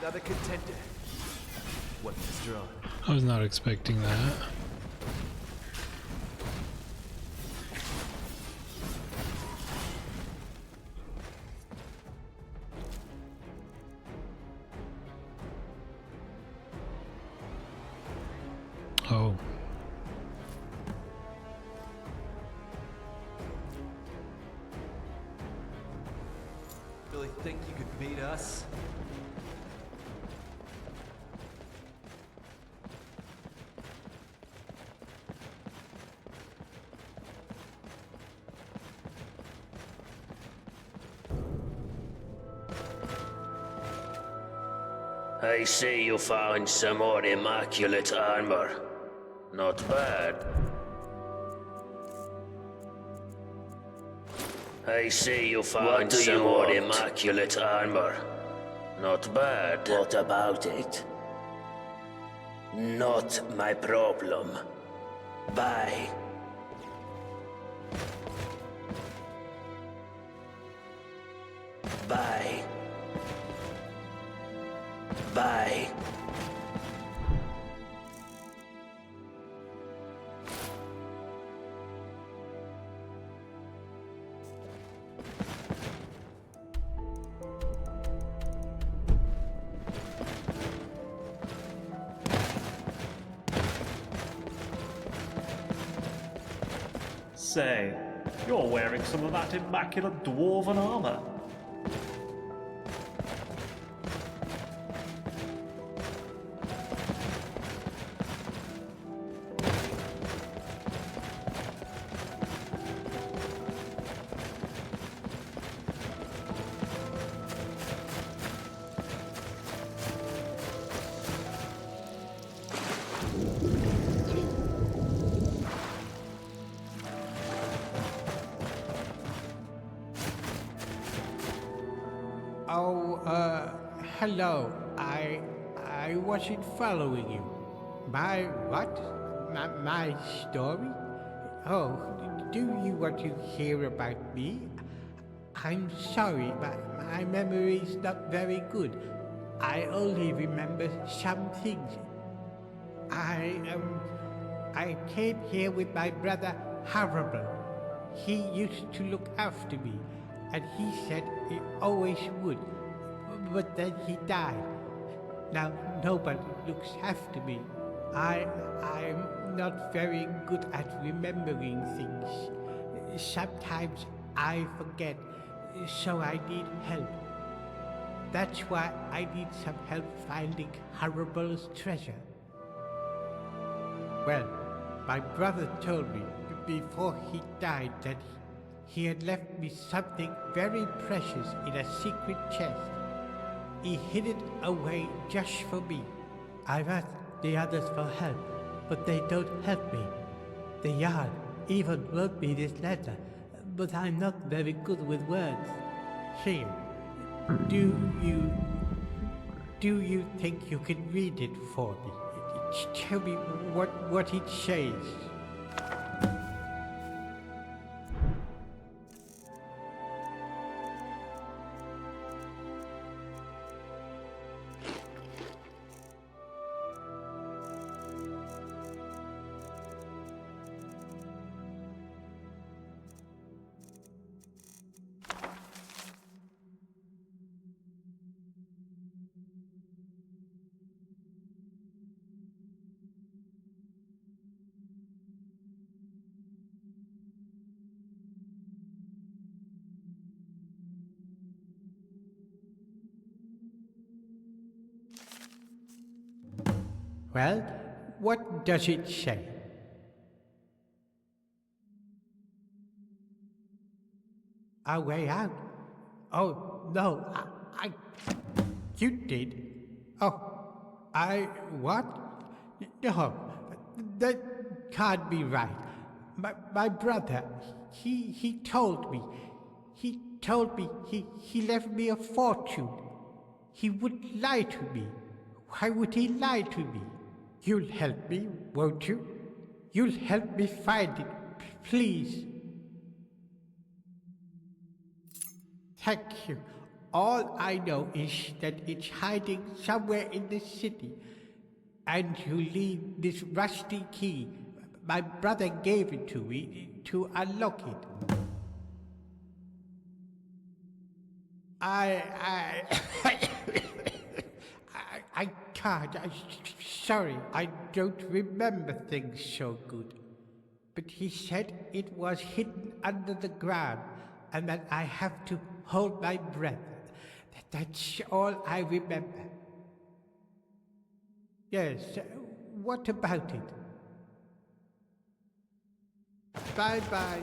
Another contender. What drawn? I was not expecting that. Oh. Really think you could beat us? I see you found some more immaculate armor. Not bad. I see you found some more immaculate armor. Not bad. What about it? Not my problem. Bye. Bye. Bye. Say, you're wearing some of that immaculate dwarven armor. Oh, hello. I wasn't following you. My what? My story? Oh, do you want to hear about me? I'm sorry, but my memory is not very good. I only remember some things. I came here with my brother Harable. He used to look after me, and he said he always would, but then he died. Now nobody looks after me. I'm not very good at remembering things. Sometimes I forget, so I need help. That's why I need some help finding Harable's treasure. Well, my brother told me before he died that he had left me something very precious in a secret chest. He hid it away just for me. I've asked the others for help, but they don't help me. The Jarl even wrote me this letter, but I'm not very good with words. Here, do you think you can read it for me? Tell me what it says. Well, what does it say? A way out? Oh, no, you did? Oh, what? No, that can't be right. My brother, he told me. He told me he left me a fortune. He wouldn't lie to me. Why would he lie to me? You'll help me, won't you? You'll help me find it, please. Thank you. All I know is that it's hiding somewhere in the city. And you leave this rusty key. My brother gave it to me to unlock it. I can't. Sorry, I don't remember things so good. But he said it was hidden under the ground and that I have to hold my breath. That's all I remember. Yes, what about it? Bye-bye.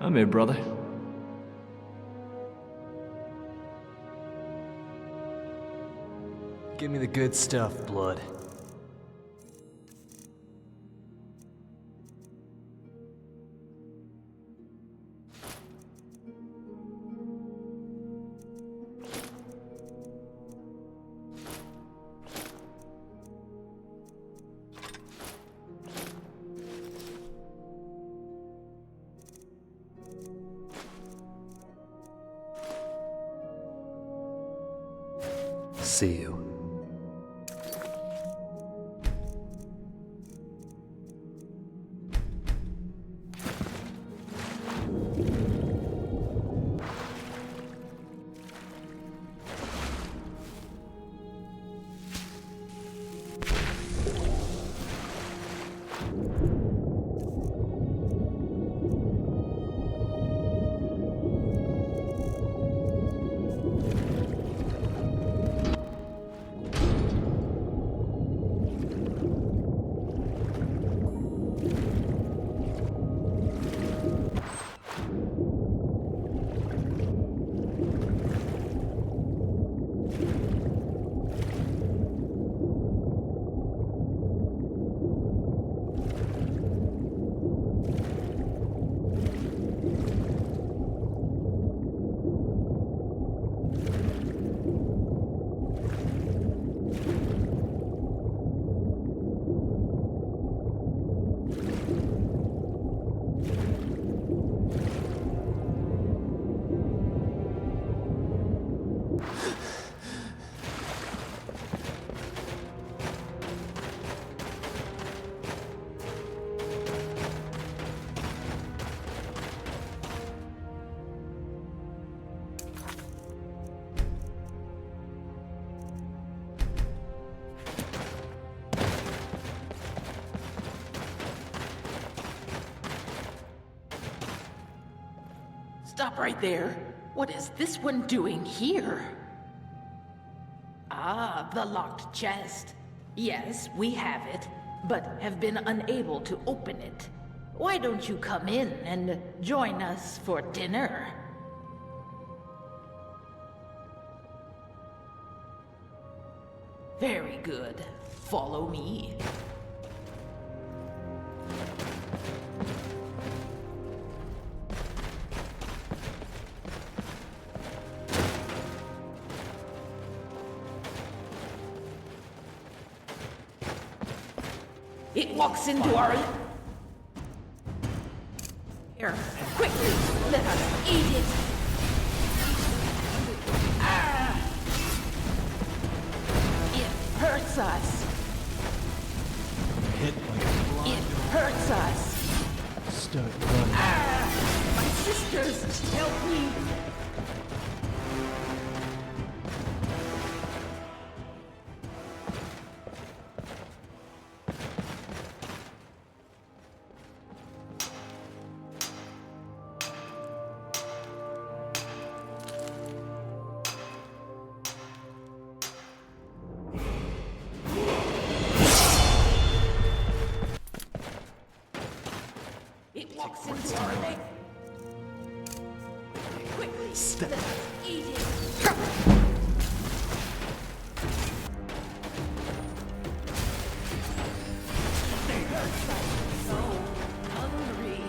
I'm here, brother. Give me the good stuff, blood. See you. Stop right there. What is this one doing here? Ah, the locked chest. Yes, we have it, but have been unable to open it. Why don't you come in and join us for dinner? Very good. Follow me. It walks into our... Here, quickly, let us eat it! Ah! It hurts us. Hit like a blind. It hurts us. Start running. Ah! My sisters, help me! It walks into our leg. Quickly, Step. let us eat it. It hurts us so hungry.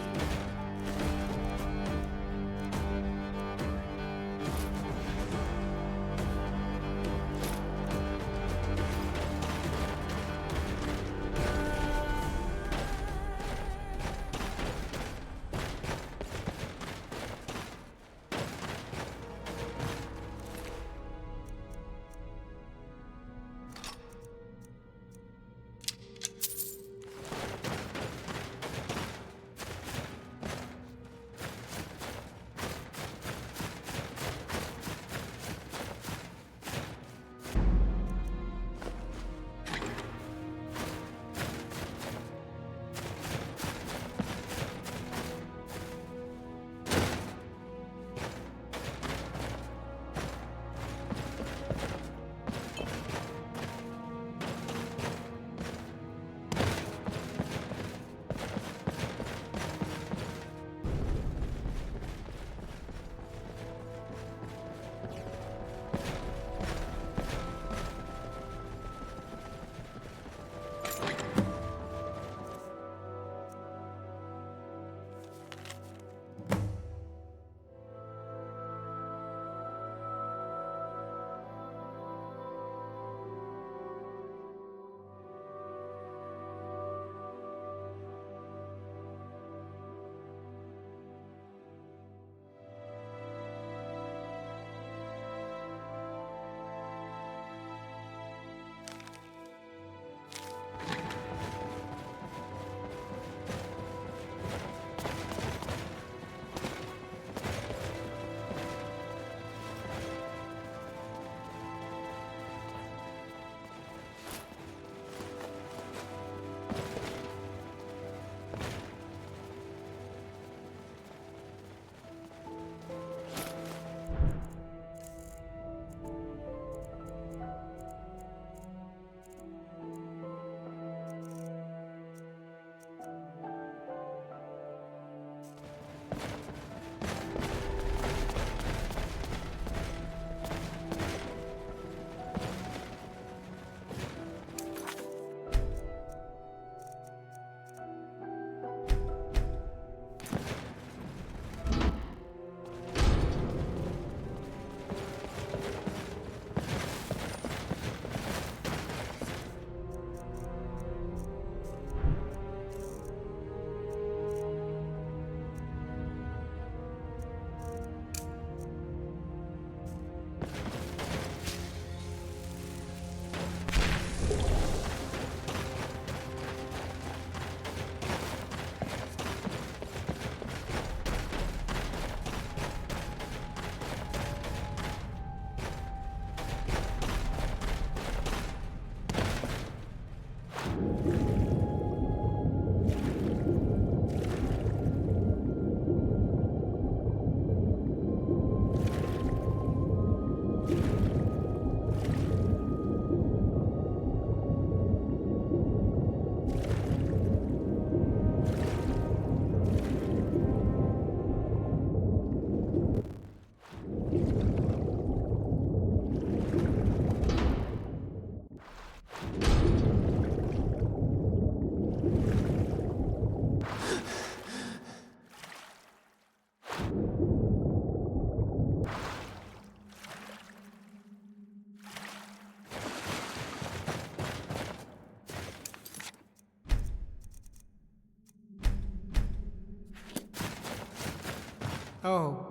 Oh,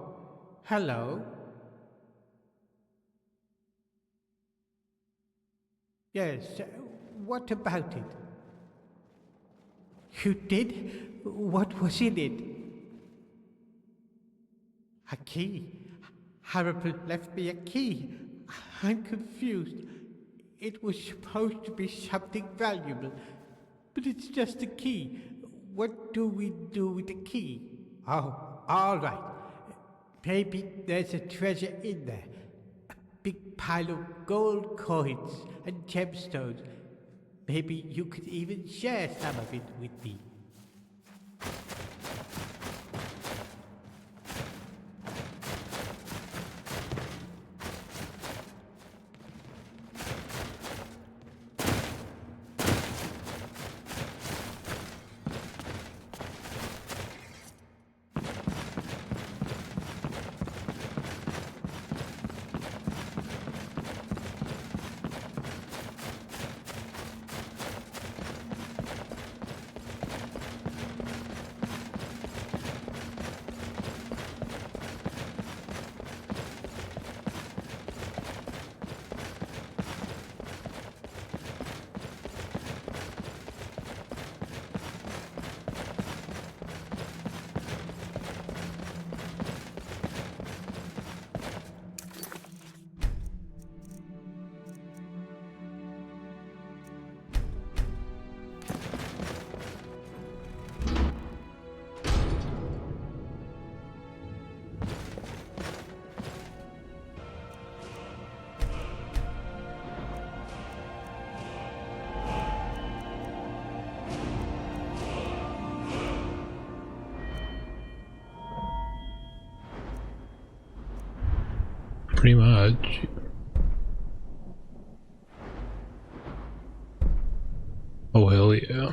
hello. Yes, what about it? You did? What was in it? A key. Harrison left me a key. I'm confused. It was supposed to be something valuable, but it's just a key. What do we do with the key? Oh, all right. Maybe there's a treasure in there. A big pile of gold coins and gemstones. Maybe you could even share some of it with me. Pretty much. Oh, hell yeah.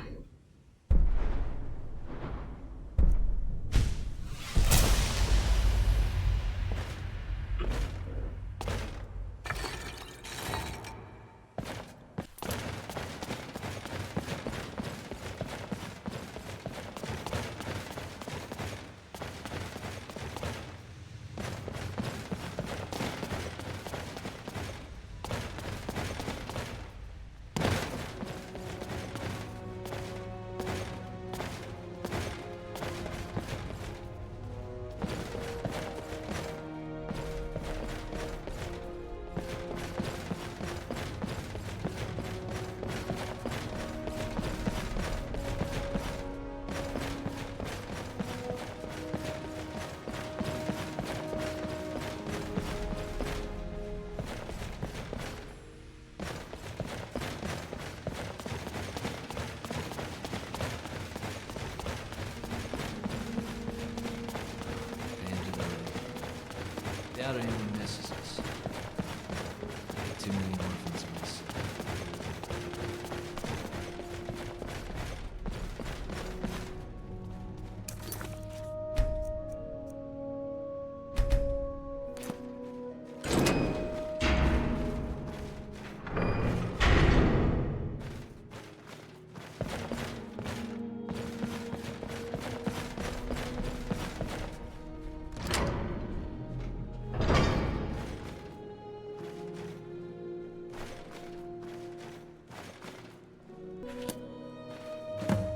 Doubt anyone misses us. Ain't too many orphans miss.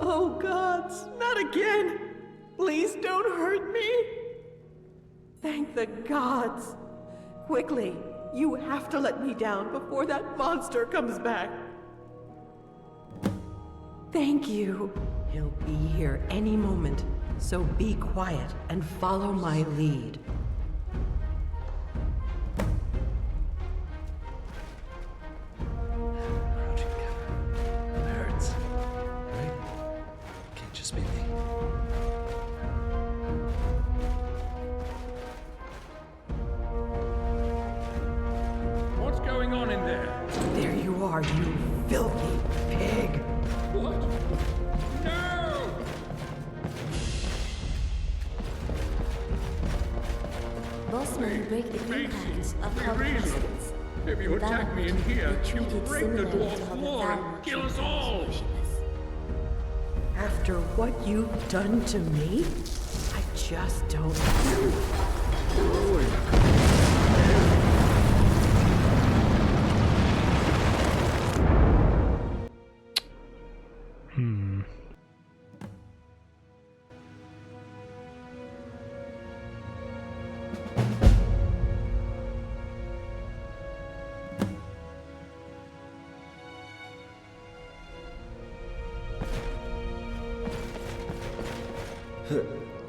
Oh, gods, not again! Please don't hurt me! Thank the gods! Quickly, you have to let me down before that monster comes back. Thank you. He'll be here any moment, so be quiet and follow my lead. Hurts. Right? Can't just be me. What's going on in there? There you are, you filthy pig! What? No! Boss men break the impacts of conquests. If you attack me in here, you'll break the dwarf floor and kill us all! After what you've done to me, I just don't.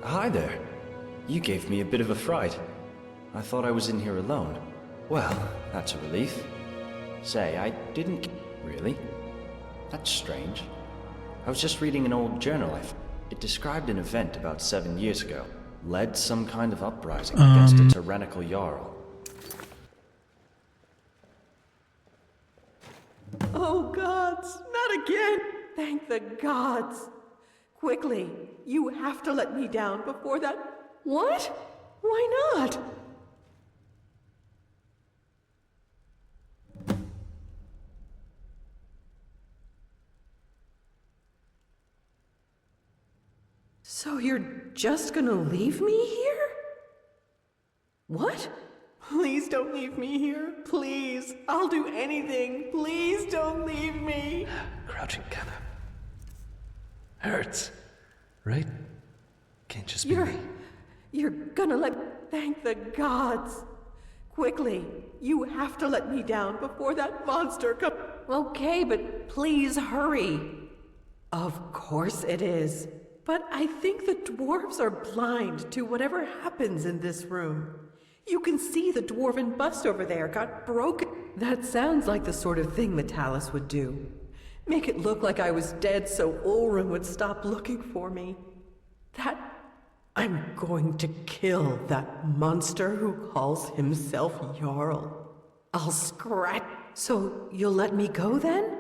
Hi there. You gave me a bit of a fright. I thought I was in here alone. Well, that's a relief. Say, I didn't... Really? That's strange. I was just reading an old journal. It described an event about 7 years ago. Led some kind of uprising against a tyrannical Jarl. Oh, gods! Not again! Thank the gods! Quickly, you have to let me down before that... What? Why not? So you're just gonna leave me here? What? Please don't leave me here. Please. I'll do anything. Please don't leave me. Crouching kind of hurts, right? Can't just be me. You're gonna let... Thank the gods. Quickly, you have to let me down before that monster comes... Okay, but please hurry. Of course it is. But I think the dwarves are blind to whatever happens in this room. You can see the dwarven bust over there got broken. That sounds like the sort of thing Metalis would do. Make it look like I was dead so Ulrim would stop looking for me. I'm going to kill that monster who calls himself Jarl. I'll scratch... So you'll let me go then?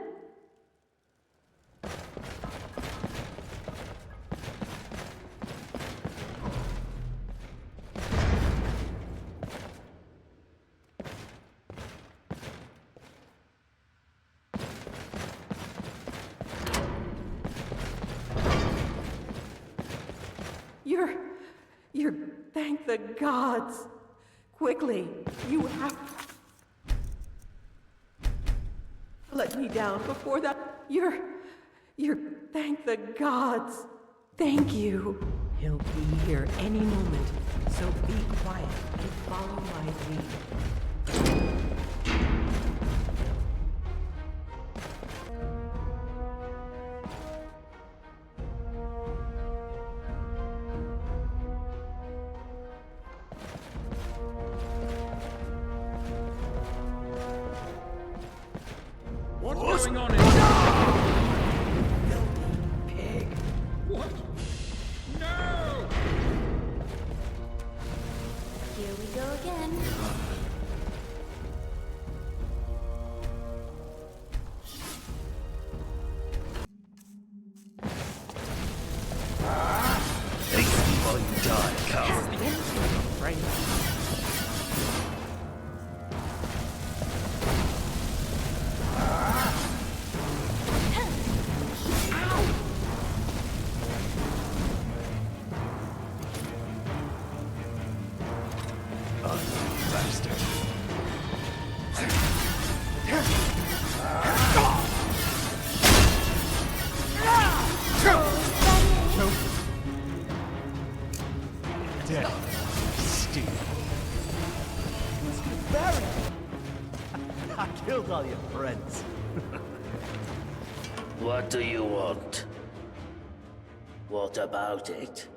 You're... Thank the gods. Quickly, you have... Let me down before that... You're... Thank the gods. Thank you. He'll be here any moment, so be quiet and follow my lead. What's going on in Filthy pig. What? No! Here we go again. Killed all your friends. What do you want? What about it?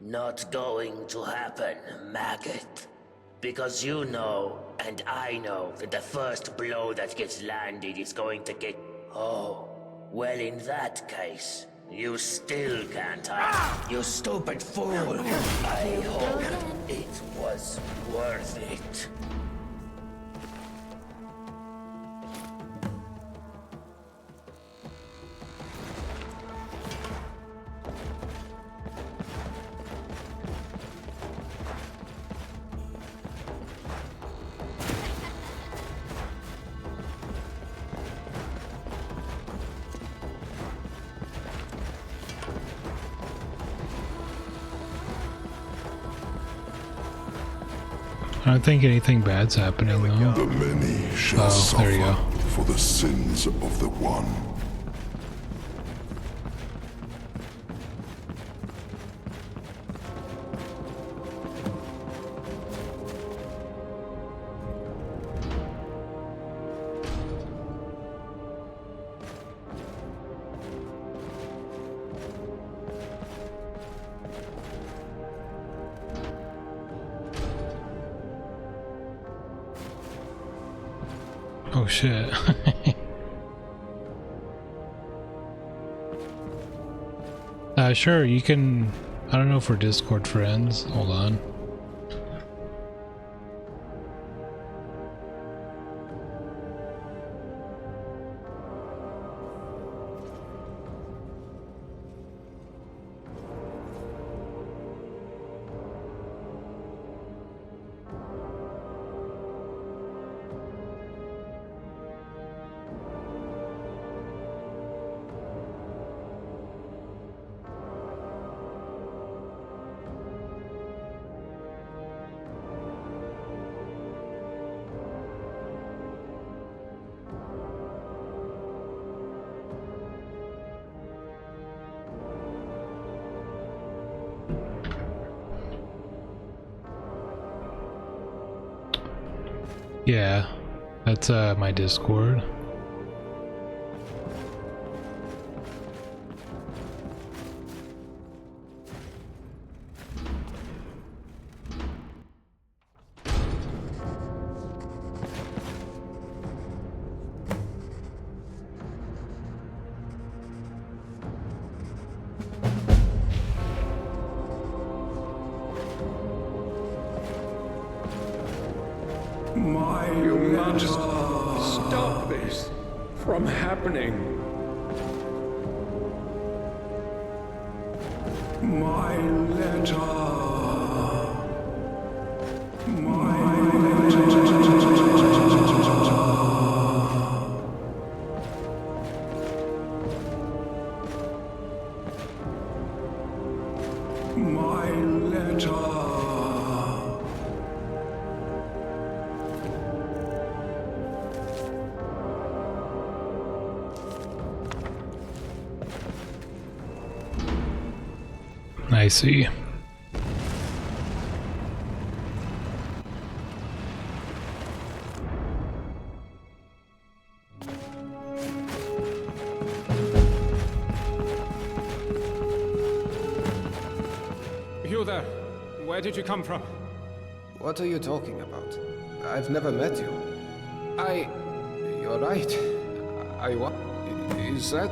Not going to happen, maggot. Because you know, and I know, that the first blow that gets landed is going to get... Oh, well in that case, you still can't You stupid fool! I hope it was worth it. I don't think anything bad's happening though. The many shall Oh, there you go. suffer for the sins of the one. Oh shit. Sure, you can... I don't know if we're Discord friends. Hold on. Yeah, that's my Discord. You must stop this from happening. My letter. My letter. I see. You there? Where did you come from? What are you talking about? I've never met you. You're right. Is that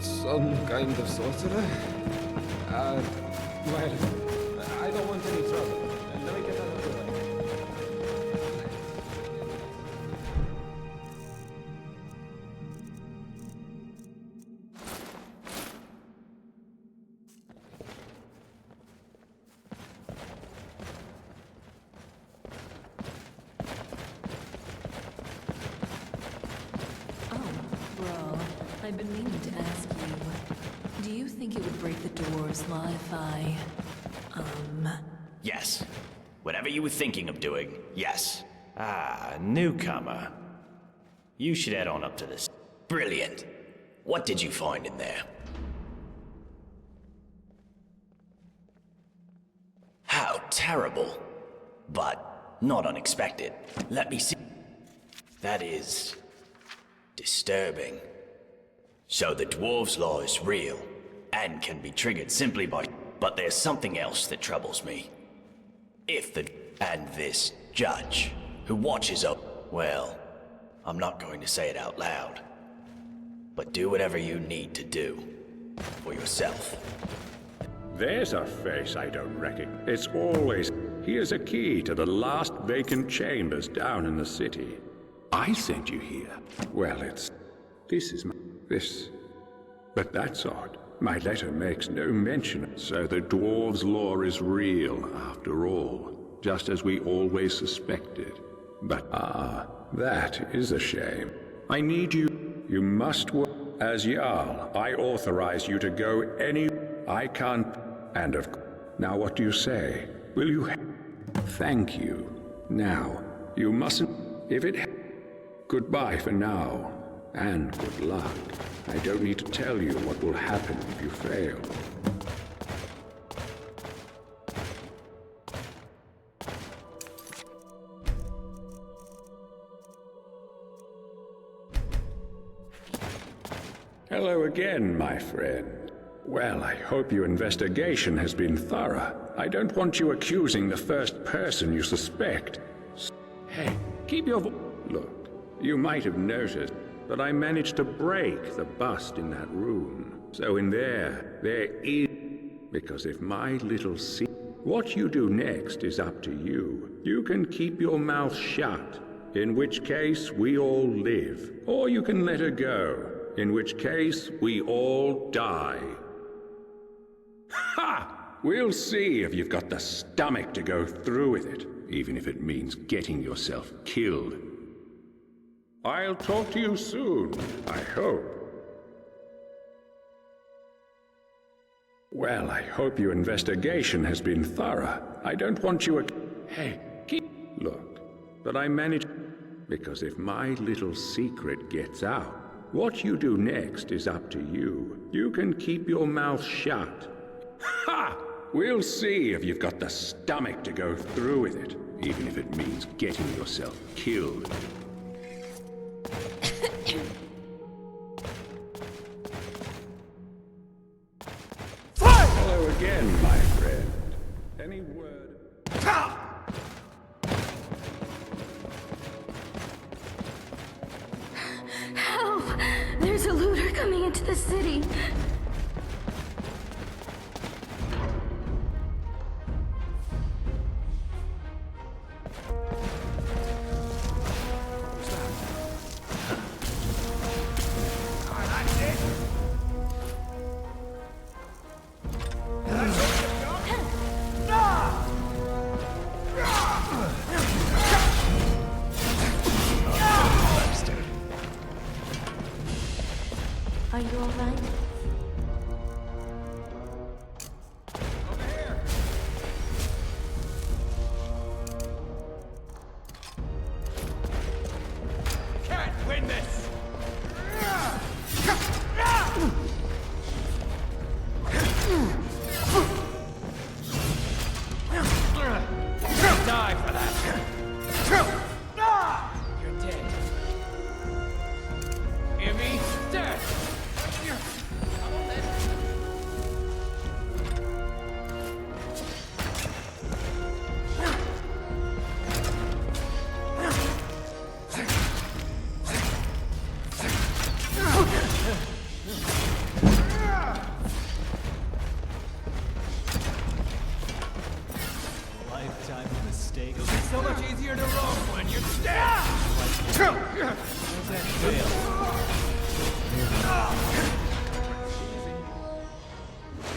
some kind of sorcerer? Well, I don't want any trouble. Let me get out of the way. Bro, I've been meaning to ask you, do you think it would break the dwarves' law if I, Yes. Whatever you were thinking of doing, yes. Ah, newcomer. You should head on up to this. Brilliant. What did you find in there? How terrible. But not unexpected. Let me see. That is... disturbing. So the dwarves' law is real, and can be triggered simply by... But there's something else that troubles me. If the... and this judge, who watches over... Well, I'm not going to say it out loud. But do whatever you need to do. For yourself. There's a face I don't recognize. It's always... Here's a key to the last vacant chambers down in the city. I sent you here. Well, it's... This is my... This... But that's odd. My letter makes no mention. So the dwarves' law is real, after all. Just as we always suspected. But, that is a shame. I need you. You must work. As Jarl, I authorize you to go any... I can't... And of... Now what do you say? Will you... Thank you. Now, you mustn't... If it... Goodbye for now, and good luck. I don't need to tell you what will happen if you fail. Hello again, my friend. Well, I hope your investigation has been thorough. I don't want you accusing the first person you suspect. Hey, keep your Look, you might have noticed that I managed to break the bust in that room. So in there is... Because if my little what you do next is up to you. You can keep your mouth shut, in which case we all live. Or you can let her go, in which case we all die. Ha! We'll see if you've got the stomach to go through with it, even if it means getting yourself killed. I'll talk to you soon, I hope. Well, I hope your investigation has been thorough. I don't want you Hey, Look, but I managed... Because if my little secret gets out, what you do next is up to you. You can keep your mouth shut. Ha! We'll see if you've got the stomach to go through with it, even if it means getting yourself killed. Hello again, my friend. Any word? Help! There's a looter coming into the city. Are you alright? Can't win this! Die for that! You're dead. Hear me? Dead! Lifetime mistake. It'll be so much easier to roll when you're dead! How's that feel?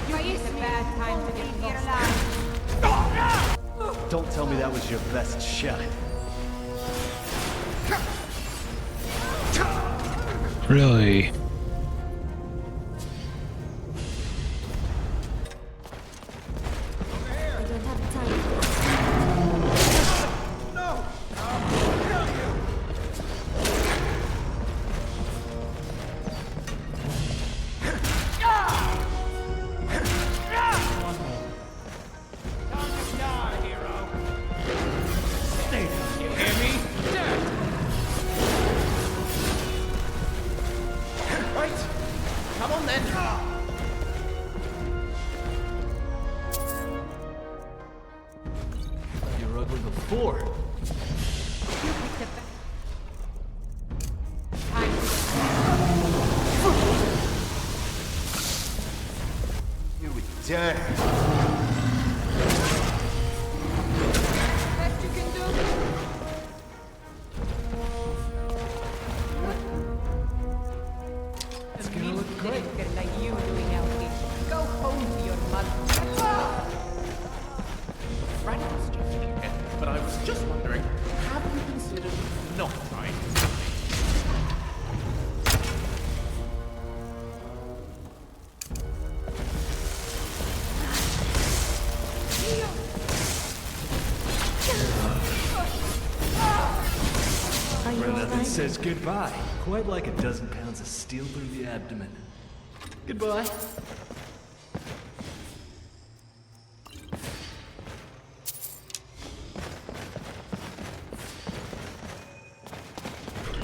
You used a bad time to be here alive. Don't tell me that was your best shot. Really? Come on then! You were ugly before. You would dare. Best you can do. It's gonna look great. Like you doing out here. Go home to your mother. Random suggestion here, but I was just wondering, have you considered not trying to says goodbye. Quite like a dozen pounds of steel through the abdomen. Goodbye.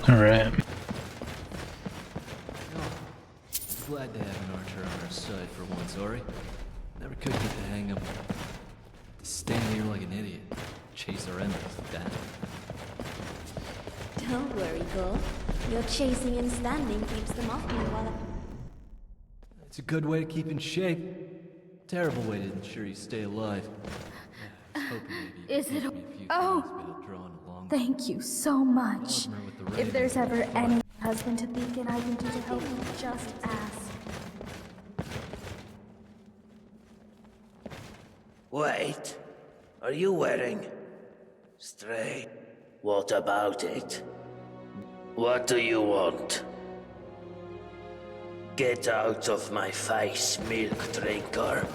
Alright. Glad to have an archer on our side for once, Ori. Never could get the hang of him. To stand here like an idiot, chase our enemies down. Don't worry, Ghoul. Your chasing and standing keeps them off me while It's a good way to keep in shape. Terrible way to ensure you stay alive. I was hoping maybe you Is could it teach me a few Oh! things without drawing along. Thank you so much. Cosmer with the If raven there's ever fine. any husband to Beacon I can do to help you, just ask. Wait, are you wearing stray? What about it? What do you want? Get out of my face, milk drinker.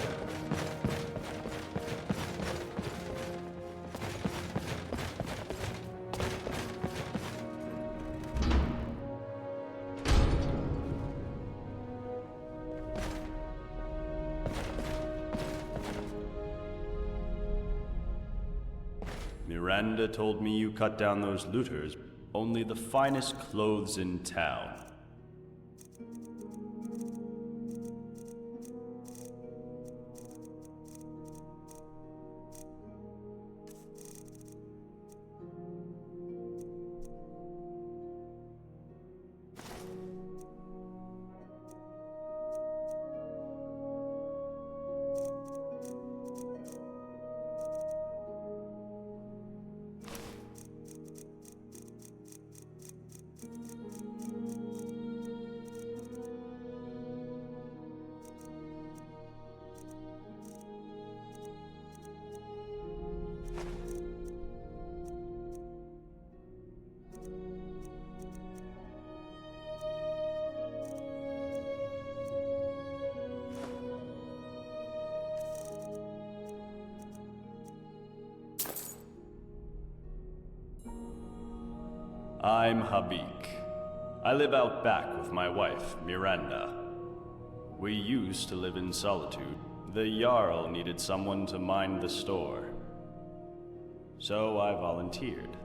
Miranda told me you cut down those looters. Only the finest clothes in town. I'm Habik. I live out back with my wife, Miranda. We used to live in solitude. The Jarl needed someone to mind the store. So I volunteered.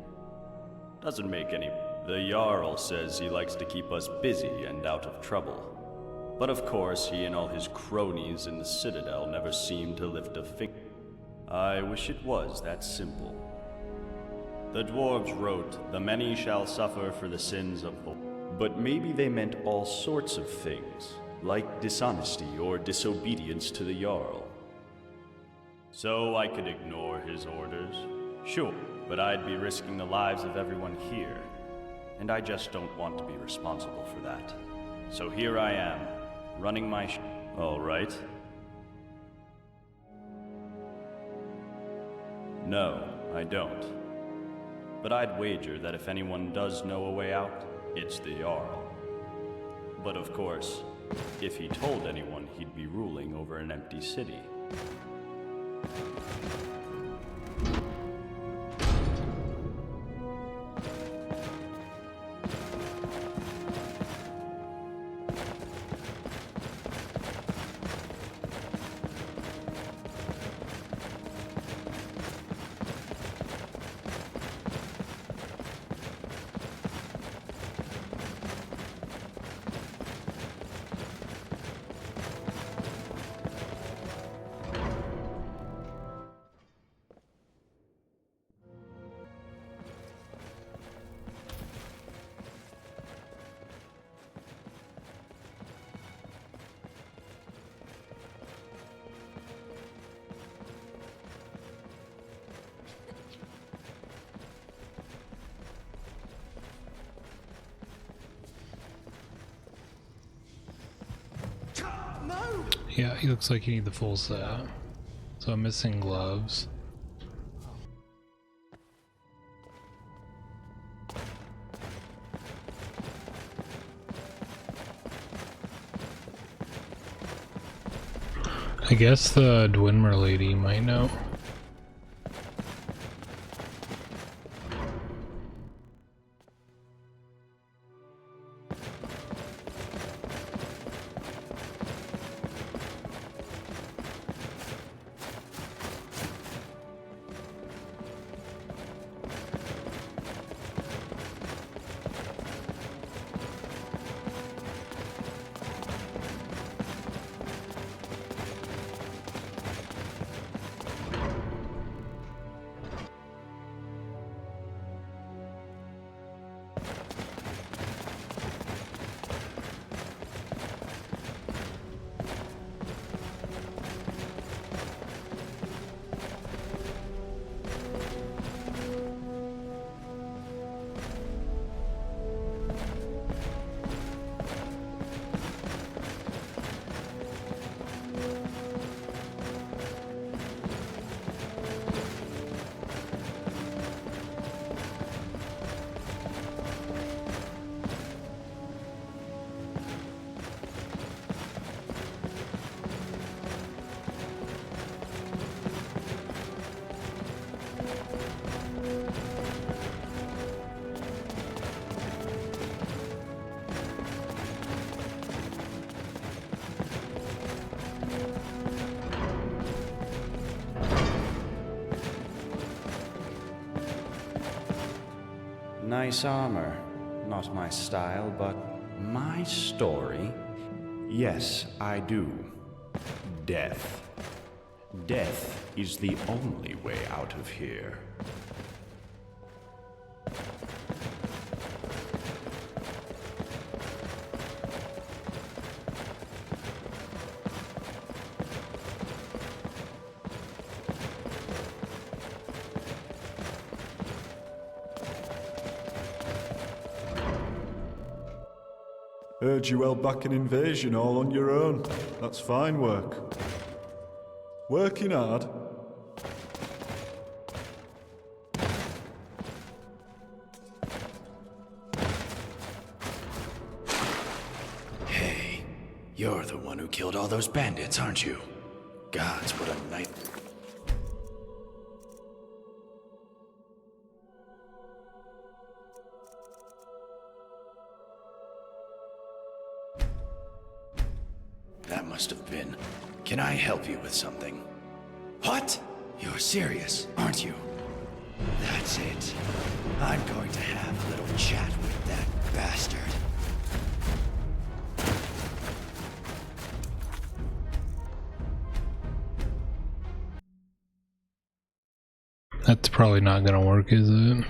Doesn't make any... The Jarl says he likes to keep us busy and out of trouble. But of course, he and all his cronies in the Citadel never seem to lift a finger. I wish it was that simple. The dwarves wrote, "The many shall suffer for the sins of the..." But maybe they meant all sorts of things, like dishonesty or disobedience to the Jarl. So I could ignore his orders? Sure, but I'd be risking the lives of everyone here, and I just don't want to be responsible for that. So here I am, running my All right. No, I don't. But I'd wager that if anyone does know a way out, it's the Jarl. But of course, if he told anyone, he'd be ruling over an empty city. Yeah, he looks like you need the full set. So I'm missing gloves. I guess the Dwynmer lady might know. Nice armor. Not my style, but my story? Yes, I do. Death. Death is the only way out of here. Heard you held back an invasion all on your own. That's fine work. Working hard? Hey, you're the one who killed all those bandits, aren't you? Gods, what a night. That must have been. Can I help you with something? What? You're serious, aren't you? That's it. I'm going to have a little chat with that bastard. That's probably not gonna work, is it?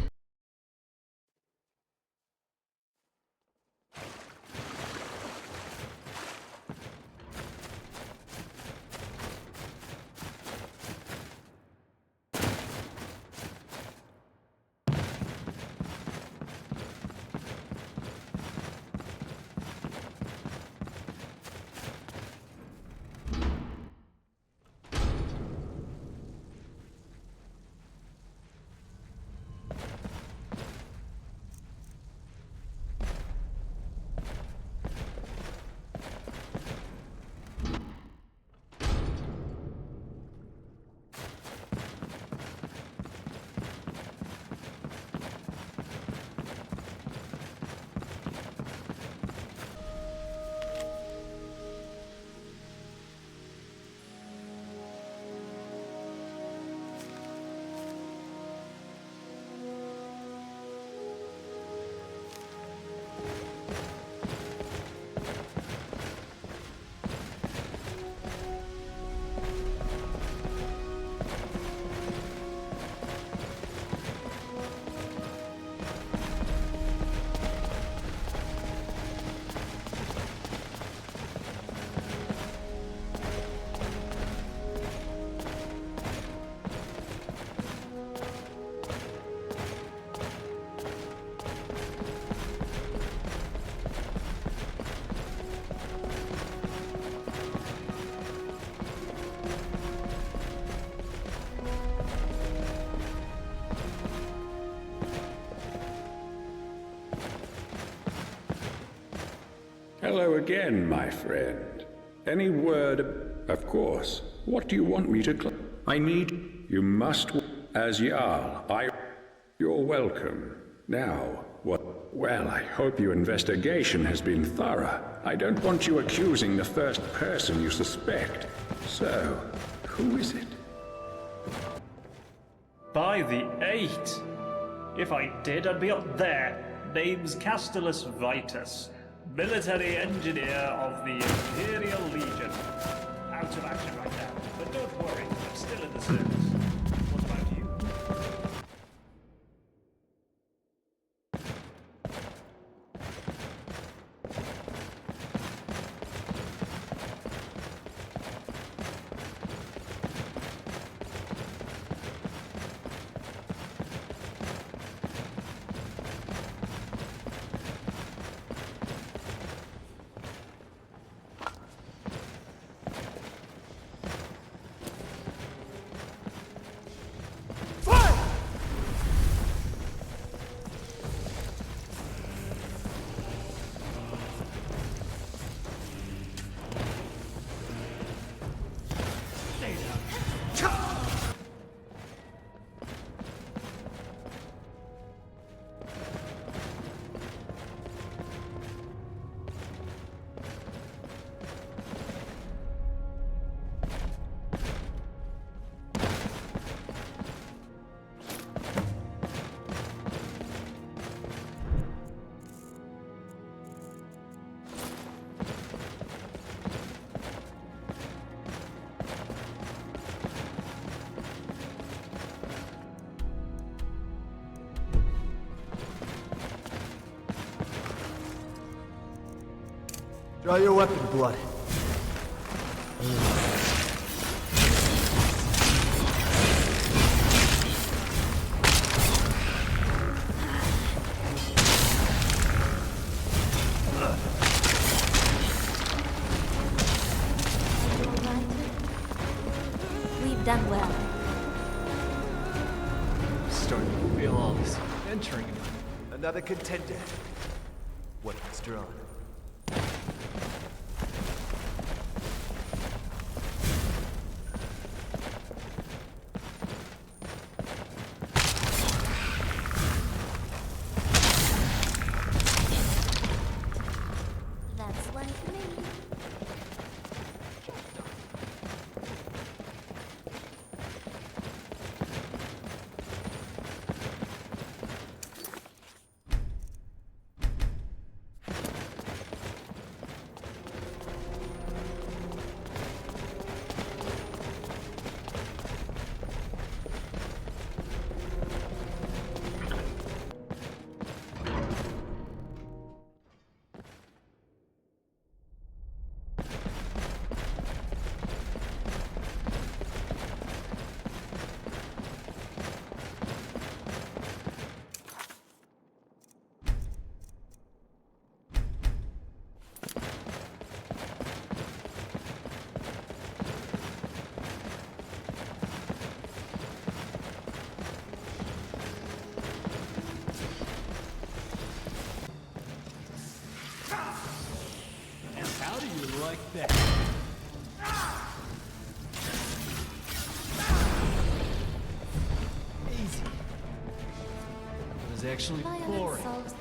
Hello again, my friend. Any word? Of course. What do you want me to I need... You must... As Jarl, You're welcome. Now, what... Well, I hope your investigation has been thorough. I don't want you accusing the first person you suspect. So, who is it? By the 8! If I did, I'd be up there. Name's Castellus Vitus, military engineer of the Imperial Legion. Out of action right now, but don't worry, I'm still in the service. What about you? Draw your weapon, blood. We've done well. I'm starting to feel all this entering in. Another contender. Weapons drawn. That's one for me. How do you like that? Easy. It was actually Violence boring. solves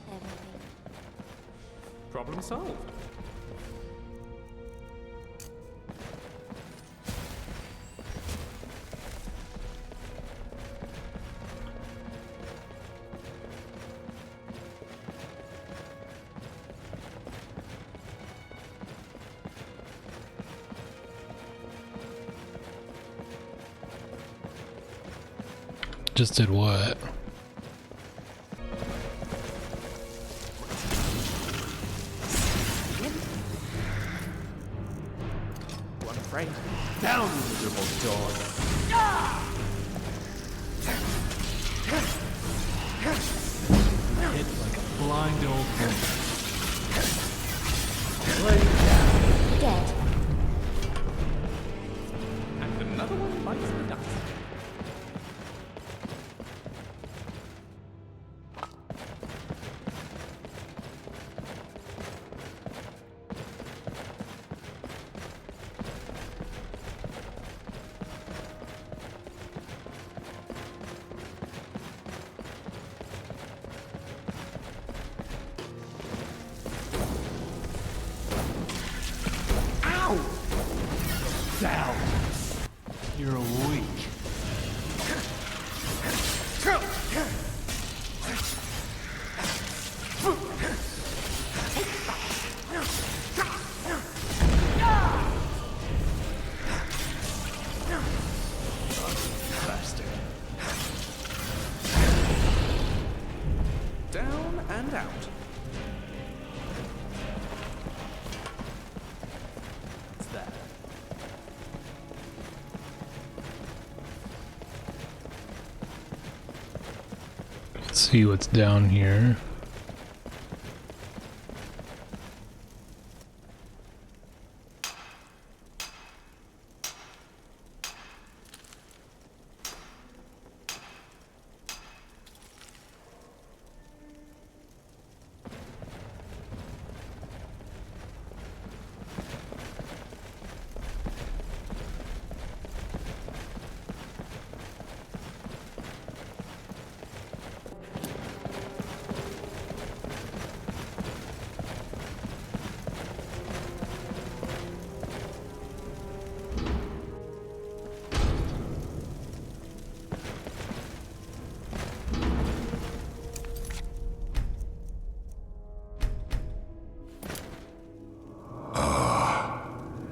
everything. Problem solved. Just did what? One afraid. Down, you miserable dog. Hit like a blind old man. Dead. And another one bites the dust. Down. You're weak. Bastard. Down and out. What's that? Let's see what's down here.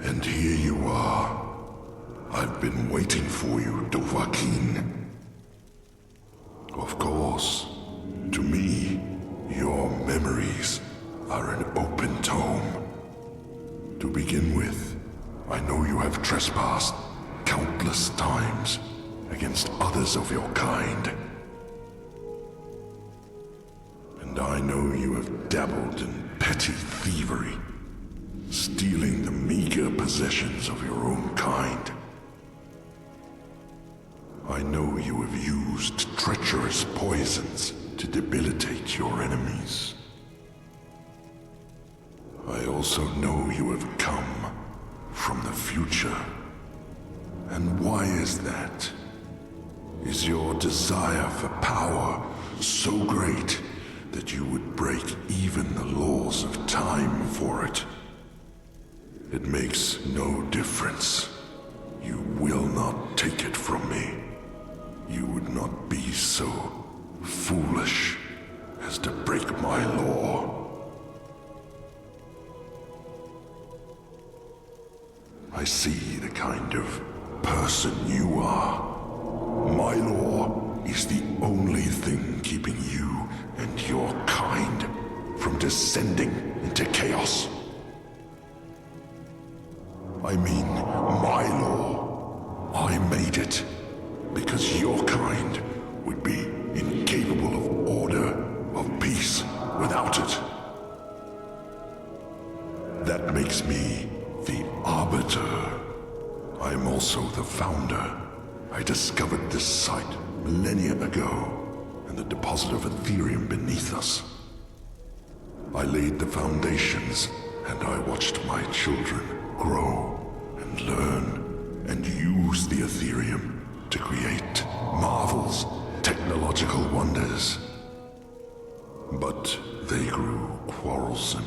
And here you are. I've been waiting for you, Dovahkiin. Of course, to me, your memories are an open tome. begin with, I know you have trespassed countless times against others of your kind. And I know you have dabbled in petty thievery, stealing the meager possessions of your own kind. I know you have used treacherous poisons to debilitate your enemies. I also know you have come from the future. And why is that? Is your desire for power so great that you would break even the laws of time for it? It makes no difference. You will not take it from me. You would not be so foolish as to break my law. I see the kind of person you are. My law is the only thing keeping you and your kind from descending into chaos. I mean, my law. I made it because your kind would be incapable of order, of peace, without it. That makes me the Arbiter. I am also the founder. I discovered this site millennia ago, and the deposit of Ethereum beneath us. I laid the foundations, and I watched my children grow and learn and use the Ethereum to create marvels, technological wonders. But they grew quarrelsome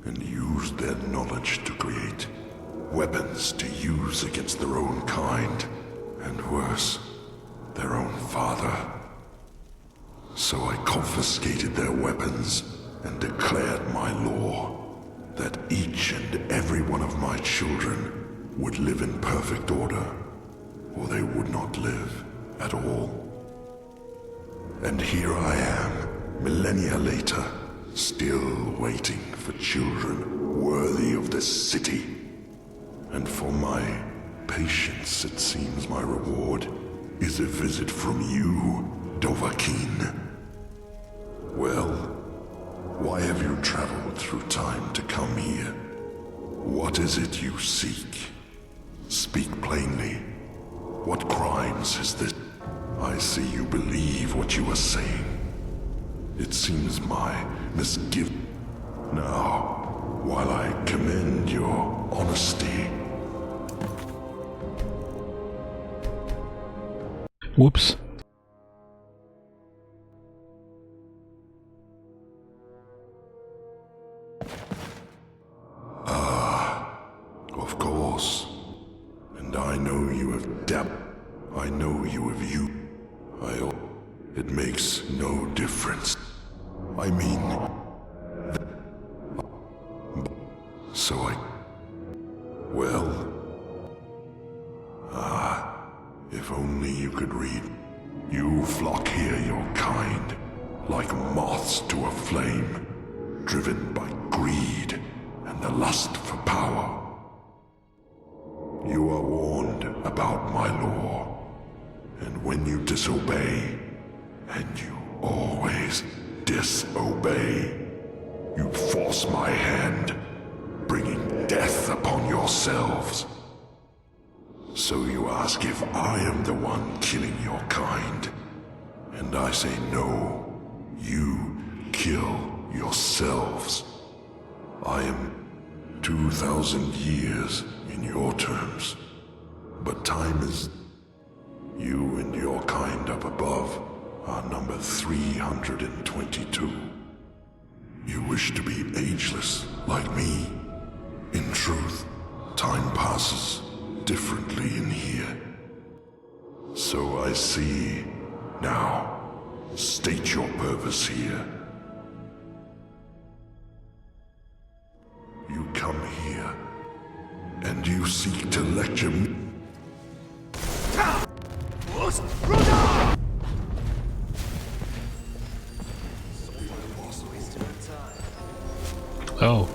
and used their knowledge to create weapons to use against their own kind, and worse, their own father. So I confiscated their weapons and declared my law that each and every one of my children would live in perfect order, or they would not live at all. And here I am, millennia later, still waiting for children worthy of this city. And for my patience, it seems my reward is a visit from you, Dovahkiin. Well, why have you traveled through time to come here? What is it you seek? Speak plainly. What crimes is this? I see you believe what you are saying. It seems my misgiving. Now, while I commend your honesty... Whoops. Of course. And I know you have I know you have It makes no difference. I mean... So well... if only you could read. You flock here your kind, like moths to a flame, driven by greed and the lust for power. You are warned about my law, and when you disobey, and you always disobey, you force my hand, bringing death upon yourselves. So you ask if I am the one killing your kind, and I say no, you kill yourselves. I am 2,000 years in your terms, but time is... You and your kind up above are number 322. You wish to be ageless, like me. In truth, time passes differently in here. So I see. Now, state your purpose here. You come here, and you seek to lecture me. Oh.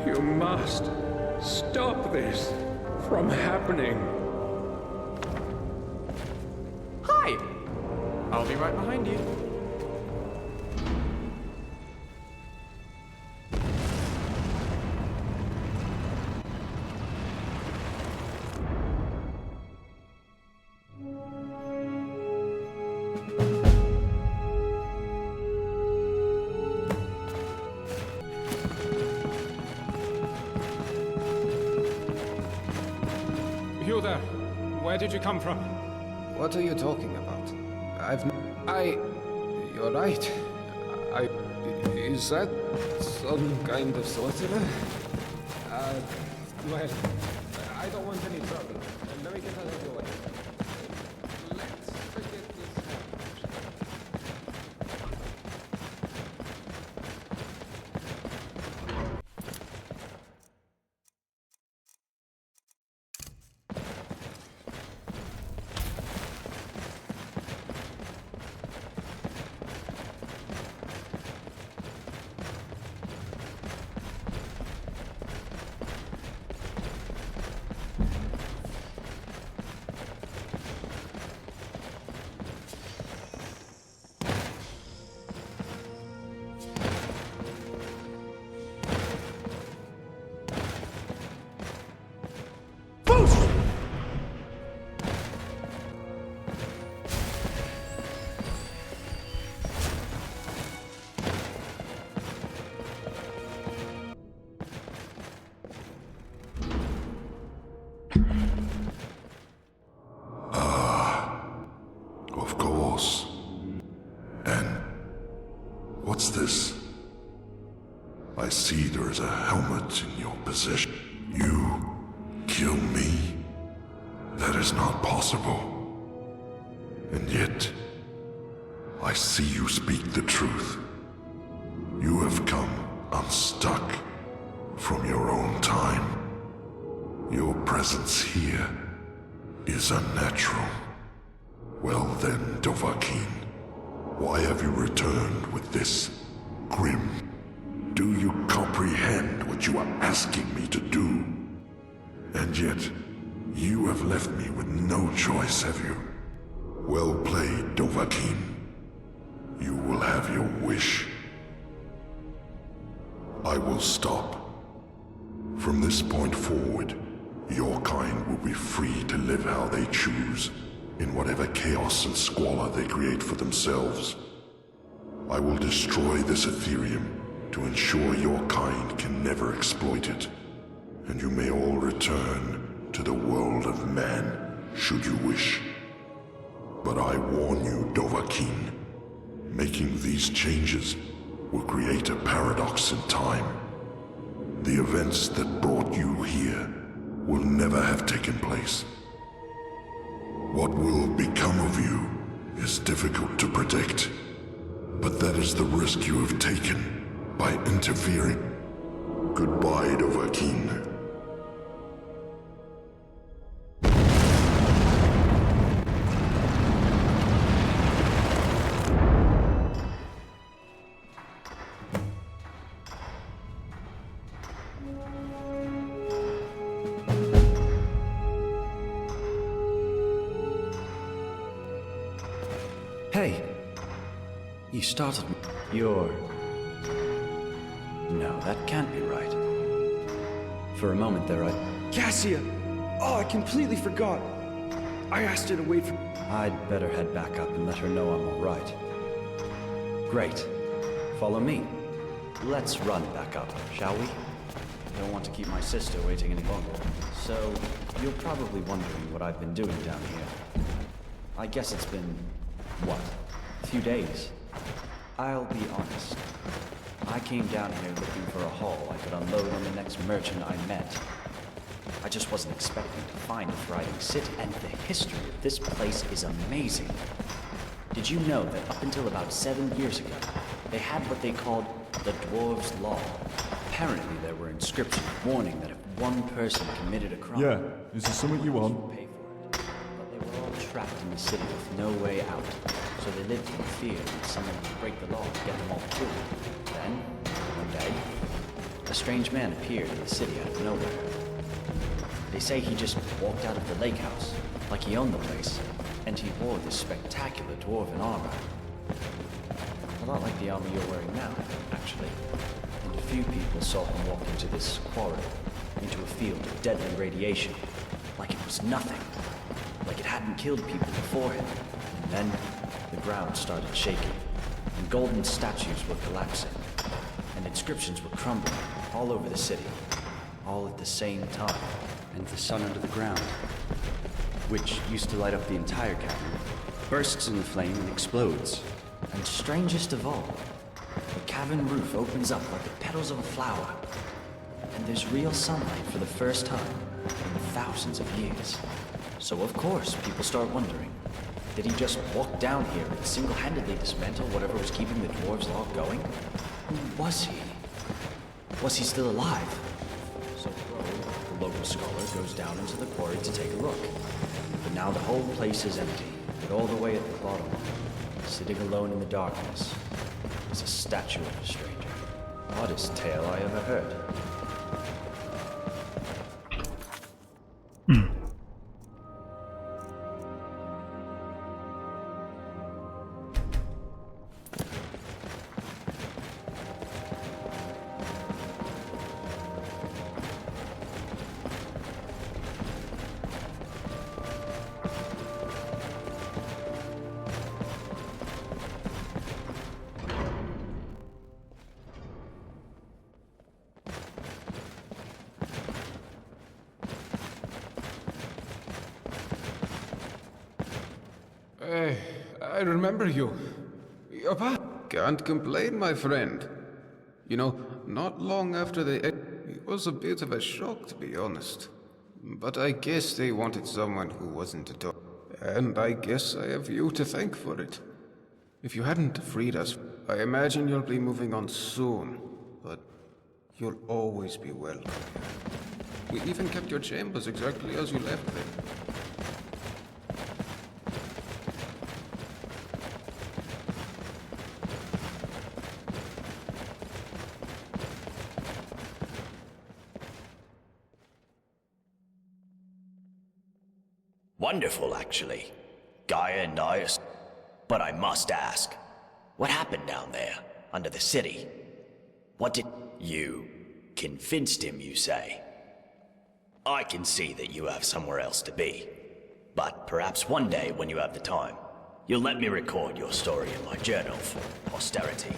You must stop this from happening. Hi! I'll be right behind you. You there? Where did you come from? What are you talking about? You're right. Is that some kind of sorcerer? Well, I don't want any trouble. Let me get out of your way. Let's forget this happened. Of course. And what's this? I see there is a helmet in your possession. You kill me? That is not possible. And yet, I see you speak the truth. You have come unstuck from your own time. Your presence here is unnatural. Well then, Dovahkiin, why have you returned with this grim? Do you comprehend what you are asking me to do? And yet, you have left me with no choice, have you? Well played, Dovahkiin. You will have your wish. I will stop. From this point forward, your kind will be free to live how they choose, in whatever chaos and squalor they create for themselves. I will destroy this Ethereum to ensure your kind can never exploit it, and you may all return to the world of man, should you wish. But I warn you, Dovahkiin, making these changes will create a paradox in time. The events that brought you here will never have taken place. What will become of you is difficult to predict, but that is the risk you have taken by interfering. Goodbye, Dovahkiin. Hey! You startled me. You're... No, that can't be right. For a moment there, Cassia! Oh, I completely forgot. I asked her to wait for... I'd better head back up and let her know I'm alright. Great. Follow me. Let's run back up, shall we? I don't want to keep my sister waiting any longer. So, you're probably wondering what I've been doing down here. I guess it's been... what? A few days. I'll be honest. I came down here looking for a haul I could unload on the next merchant I met. I just wasn't expecting to find a thriving city, and the history of this place is amazing. Did you know that up until about 7 years ago, they had what they called the Dwarves' Law? Apparently there were inscriptions warning that if one person committed a crime... Yeah, is there something you want? But they were all trapped in the city with no way out, so they lived in fear that someone would break the law and get them all killed. Then, one day, a strange man appeared in the city out of nowhere. They say he just walked out of the lake house, like he owned the place, and he wore this spectacular dwarven armor. A lot like the armor you're wearing now, actually. And a few people saw him walk into this quarry, into a field of deadly radiation, like it was nothing, like it hadn't killed people before him. And then the ground started shaking, and golden statues were collapsing, and inscriptions were crumbling all over the city, all at the same time. And the sun under the ground, which used to light up the entire cavern, bursts into flame and explodes. And strangest of all, the cavern roof opens up like the petals of a flower, and there's real sunlight for the first time in thousands of years. So of course, people start wondering, did he just walk down here and single-handedly dismantle whatever was keeping the dwarves' law going? Who was he? Was he still alive? So Rogue, the local scholar, goes down into the quarry to take a look. But now the whole place is empty, but all the way at the bottom, sitting alone in the darkness, is a statue of a stranger. Oddest tale I ever heard. I remember you. You're back. Can't complain, my friend. You know, not long after it was a bit of a shock, to be honest. But I guess they wanted someone who wasn't a dog. And I guess I have you to thank for it. If you hadn't freed us, I imagine you'll be moving on soon. But you'll always be welcome here. We even kept your chambers exactly as you left them. Wonderful, actually. Gaia and I are... But I must ask, what happened down there, under the city? What did... You convinced him, you say? I can see that you have somewhere else to be. But perhaps one day, when you have the time, you'll let me record your story in my journal for posterity.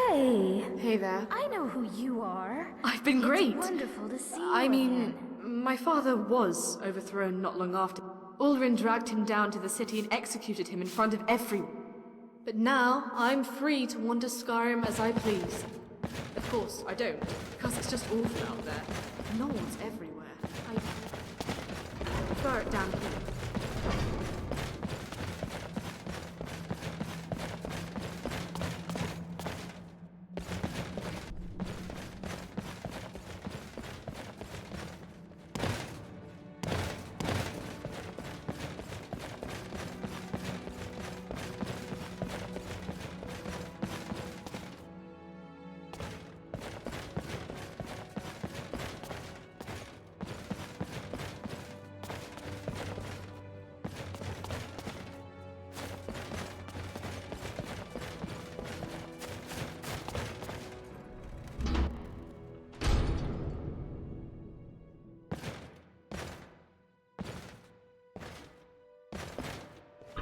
Hey. Hey there. I know who you are. I've been great. It's wonderful to see you I mean, again. my father was overthrown not long after. Ulrin dragged him down to the city and executed him in front of everyone. But now, I'm free to wander Skyrim as I please. Of course, I don't, because it's just awful out there. No one's everywhere. I prefer it down here.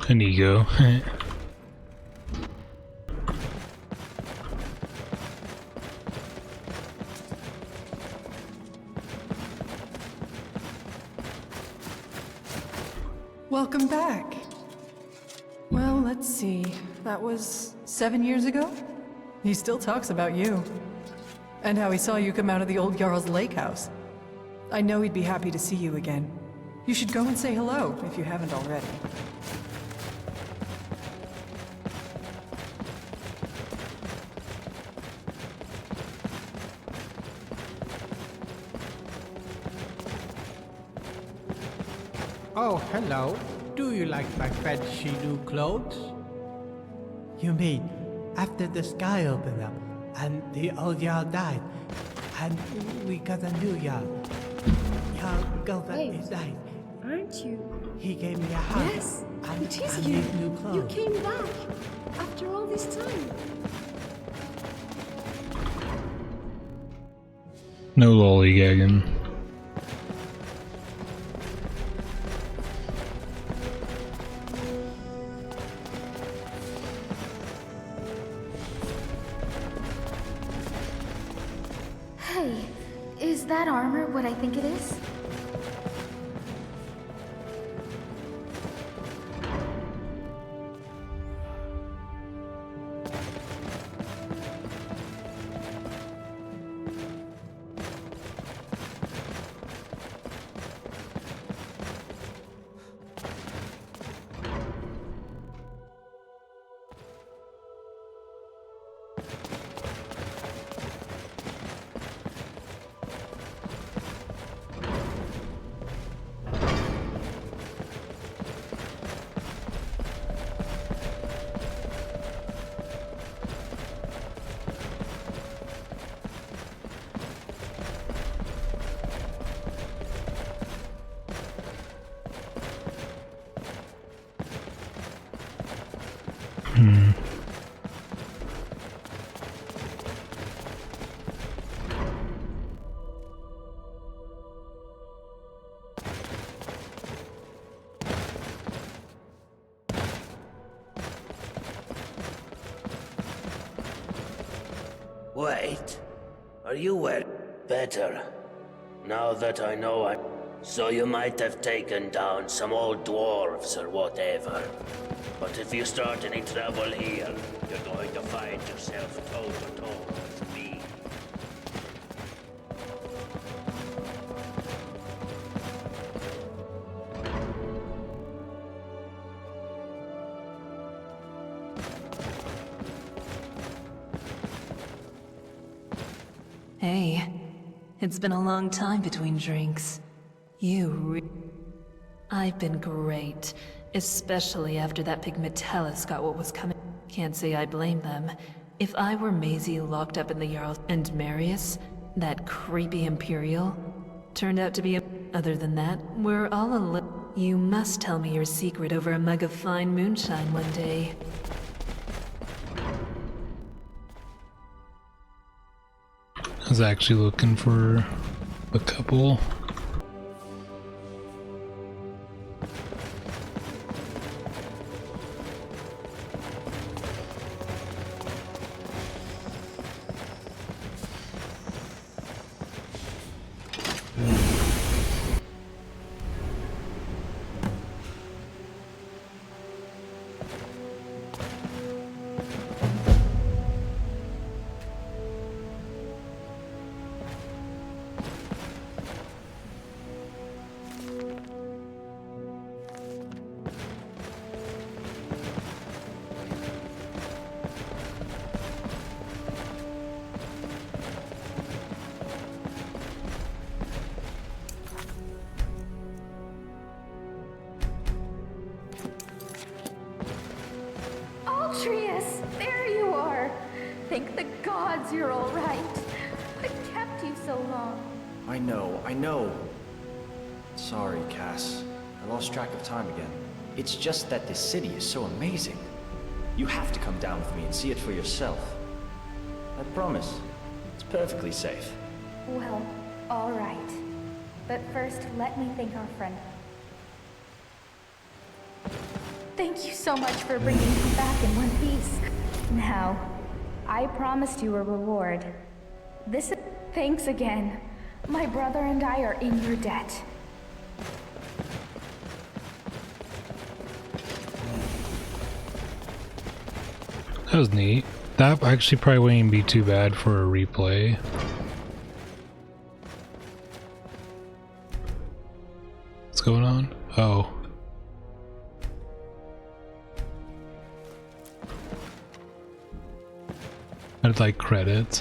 An ego. Welcome back. Well, let's see. That was 7 years ago? He still talks about you. And how he saw you come out of the old Jarl's lake house. I know he'd be happy to see you again. You should go and say hello, if you haven't already. Oh, hello. do you like my fancy new clothes? You mean, after the sky opened up, and the old Jarl died, and we got a new Jarl. Jarl Gulliver is died. Aren't you? He gave me a hug. Yes, and, it is and you. these new clothes. You came back after all this time. No lollygagging. Hey, is that armor what I think it is? Wait, are you well? Better. Now that I know I... So you might have taken down some old dwarves or whatever. But if you start any trouble here, you're going to find yourself toe-to-toe with me. Hey, it's been a long time between drinks. I've been great, especially after that Pygmetellus got what was coming. Can't say I blame them. If I were Maisie locked up in the Jarl and Marius, that creepy Imperial, turned out to be a... Other than that, we're all a little... You must tell me your secret over a mug of fine moonshine one day. I was actually looking for a couple. Altreus, there you are. Thank the gods you're all right. What kept you so long? I know. Sorry, Cass. I lost track of time again. It's just that this city is so amazing. You have to come down with me and see it for yourself. I promise. It's perfectly safe. Well, all right. But first, let me thank our friend. Thank you so much for bringing me back in one piece. Now, I promised you a reward. This is... Thanks again. My brother and I are in your debt. That was neat. That actually probably wouldn't even be too bad for a replay. What's going on? Oh. I'd like credits.